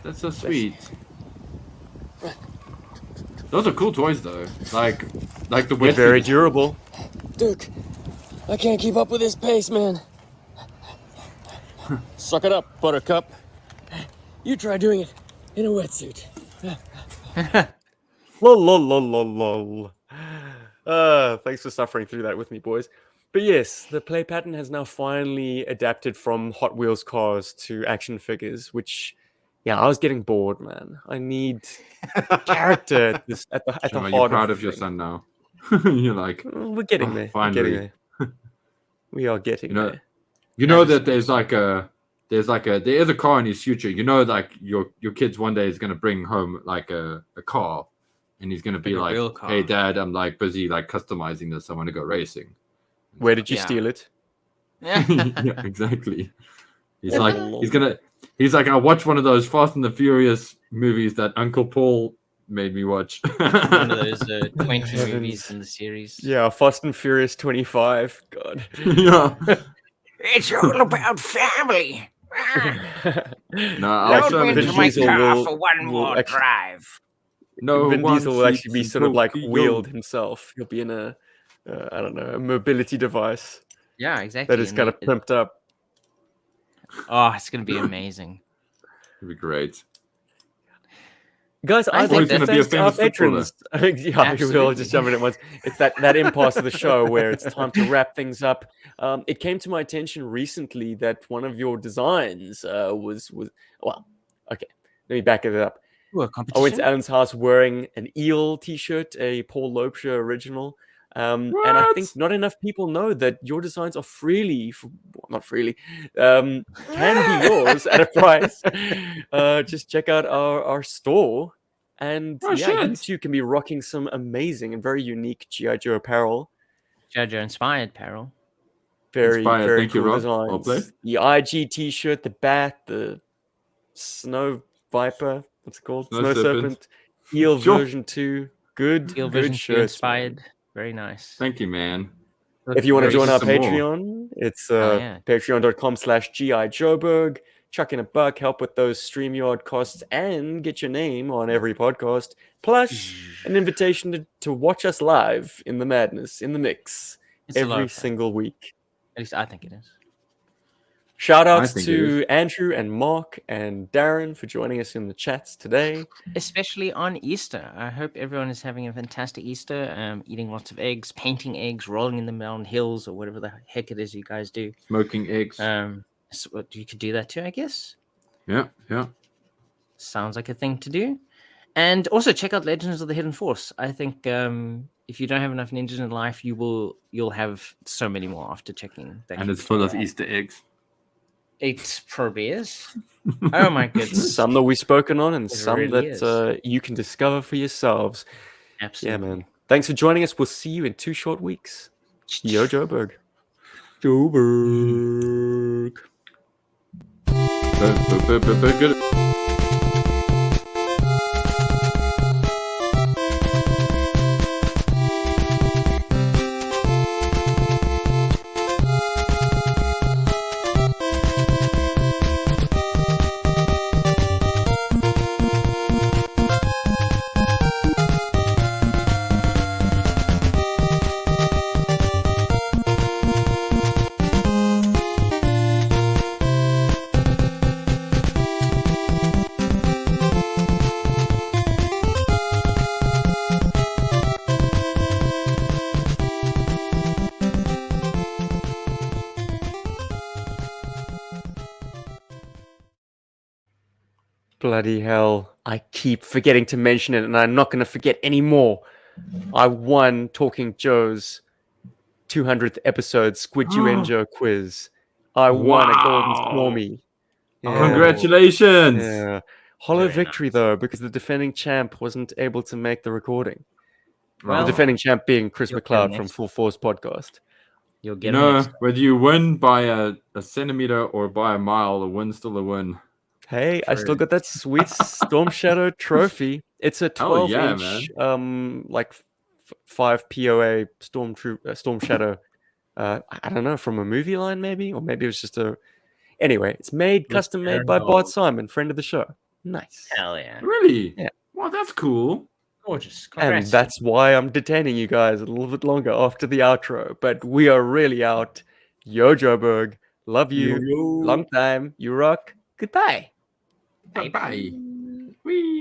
That's so sweet. Those are cool toys though. Like the They're wet very figures. durable. Duke, I can't keep up with this pace, man. Suck it up, Buttercup. You try doing it in a wetsuit. Lol, lol, lol, lol, lol. Thanks for suffering through that with me, boys. But yes, the play pattern has now finally adapted from Hot Wheels cars to action figures, which, yeah, I was getting bored, man. I need character at the Sure, heart you're proud of of your the son now. You're like, thing. We're getting Oh, there. We're finally. getting there. We are getting there. you know that there is a car in his future. You know, like your kids one day is gonna bring home like a car, and he's gonna be Like a like, real car. "Hey, Dad, I'm like busy like customizing this. I want to go racing." Where did you Yeah. steal it? Yeah, exactly. He's like, I watched one of those Fast and the Furious movies that Uncle Paul made me watch. One of those 20 Heavens. movies in the series. Yeah, Fast and Furious 25. God. Yeah. It's all about family. No, I'll Like, show him Go Vin into my Diesel car will- for one will more actually- drive. No, Vin Diesel will actually be seats sort of like Tokyo. wheeled himself. He'll be in a, I don't know, a mobility device Yeah, exactly. that is and kind of it- pimped up. Oh, it's gonna be amazing. It'd be great. Guys, I I'd think like to that- He's gonna be a thank our famous footballer. patrons. Yeah, we'll just jump in at once. It's that impasse of the show where it's time to wrap things up. It came to my attention recently that one of your designs was well, okay. Let me back it up. Ooh, a I went competition. to Alan's house wearing an eel T-shirt, a Paul Loebscher original. And I think What? not enough people know that your designs are not freely, can be yours at a price. Just check out our store. And Oh, yeah, you shit. too can be rocking some amazing and very unique GI Joe apparel. JoJo inspired apparel. Very, Inspired. very Thank you, cool Rob. Well played. designs. The IG T-shirt, the bat, the snow viper. What's it called? Snow Snow serpent. serpent. Eel Sure. version 2. Good Eel Vision 2 shirts, inspired. man. Very nice. Thank you, man. If you want to Very join our some more. Patreon, it's Hell yeah. patreon.com/GI Joburg. Chuck in a buck, help with those StreamYard costs, and get your name on every podcast. Plus, an invitation to watch us live in the madness, in the mix, It's a lot every of fun. single week. At least I think it is. Shout I outs think it to Andrew and Mark and Darren for joining us in the chats today. Especially on Easter. I hope everyone is having a fantastic Easter. Eating lots of eggs, painting eggs, rolling in the mountain hills, or whatever the heck it is you guys do. Smoking eggs. So you could do that too, I guess. Yeah. Sounds like a thing to do. And also check out Legends of the Hidden Force. I think if you don't have enough ninjas in life, you'll have so many more after checking that. And it's full of Kickstarter out. Easter eggs. It probably is. Oh my goodness. Some that we've spoken on, and It some really that you can discover for yourselves. Absolutely. Yeah, man. Thanks for joining us. We'll see you in 2 short weeks. Yo, Joburg. Joburg. Good. Bloody hell. I keep forgetting to mention it, and I'm not going to forget anymore. I won Talking Joe's 200th episode Squid You and Joe quiz. I won a golden Wow. Stormy. Yeah. Congratulations. Yeah. Hollow Very victory, nice. though, because the defending champ wasn't able to make the recording. Well, The defending champ being Chris you'll get it McLeod from next Full Force Podcast. You'll You get know, next. whether you win by a centimeter or by a mile, a win's still a win. Hey, I still True. got that sweet Storm Shadow trophy. It's a Oh, yeah, 12-inch, like 5 POA Storm Shadow. I don't know, from a movie line maybe, or maybe it was just a. Anyway, it's custom made by Bart Simon, friend of the show. Nice. Hell yeah. Really? Yeah. Well, that's cool. Gorgeous. And Congrats. that's why I'm detaining you guys a little bit longer after the outro. But we are really out. Yo, Joburg. Love you. Yo. Long time. You rock. Goodbye. Bye. Whee.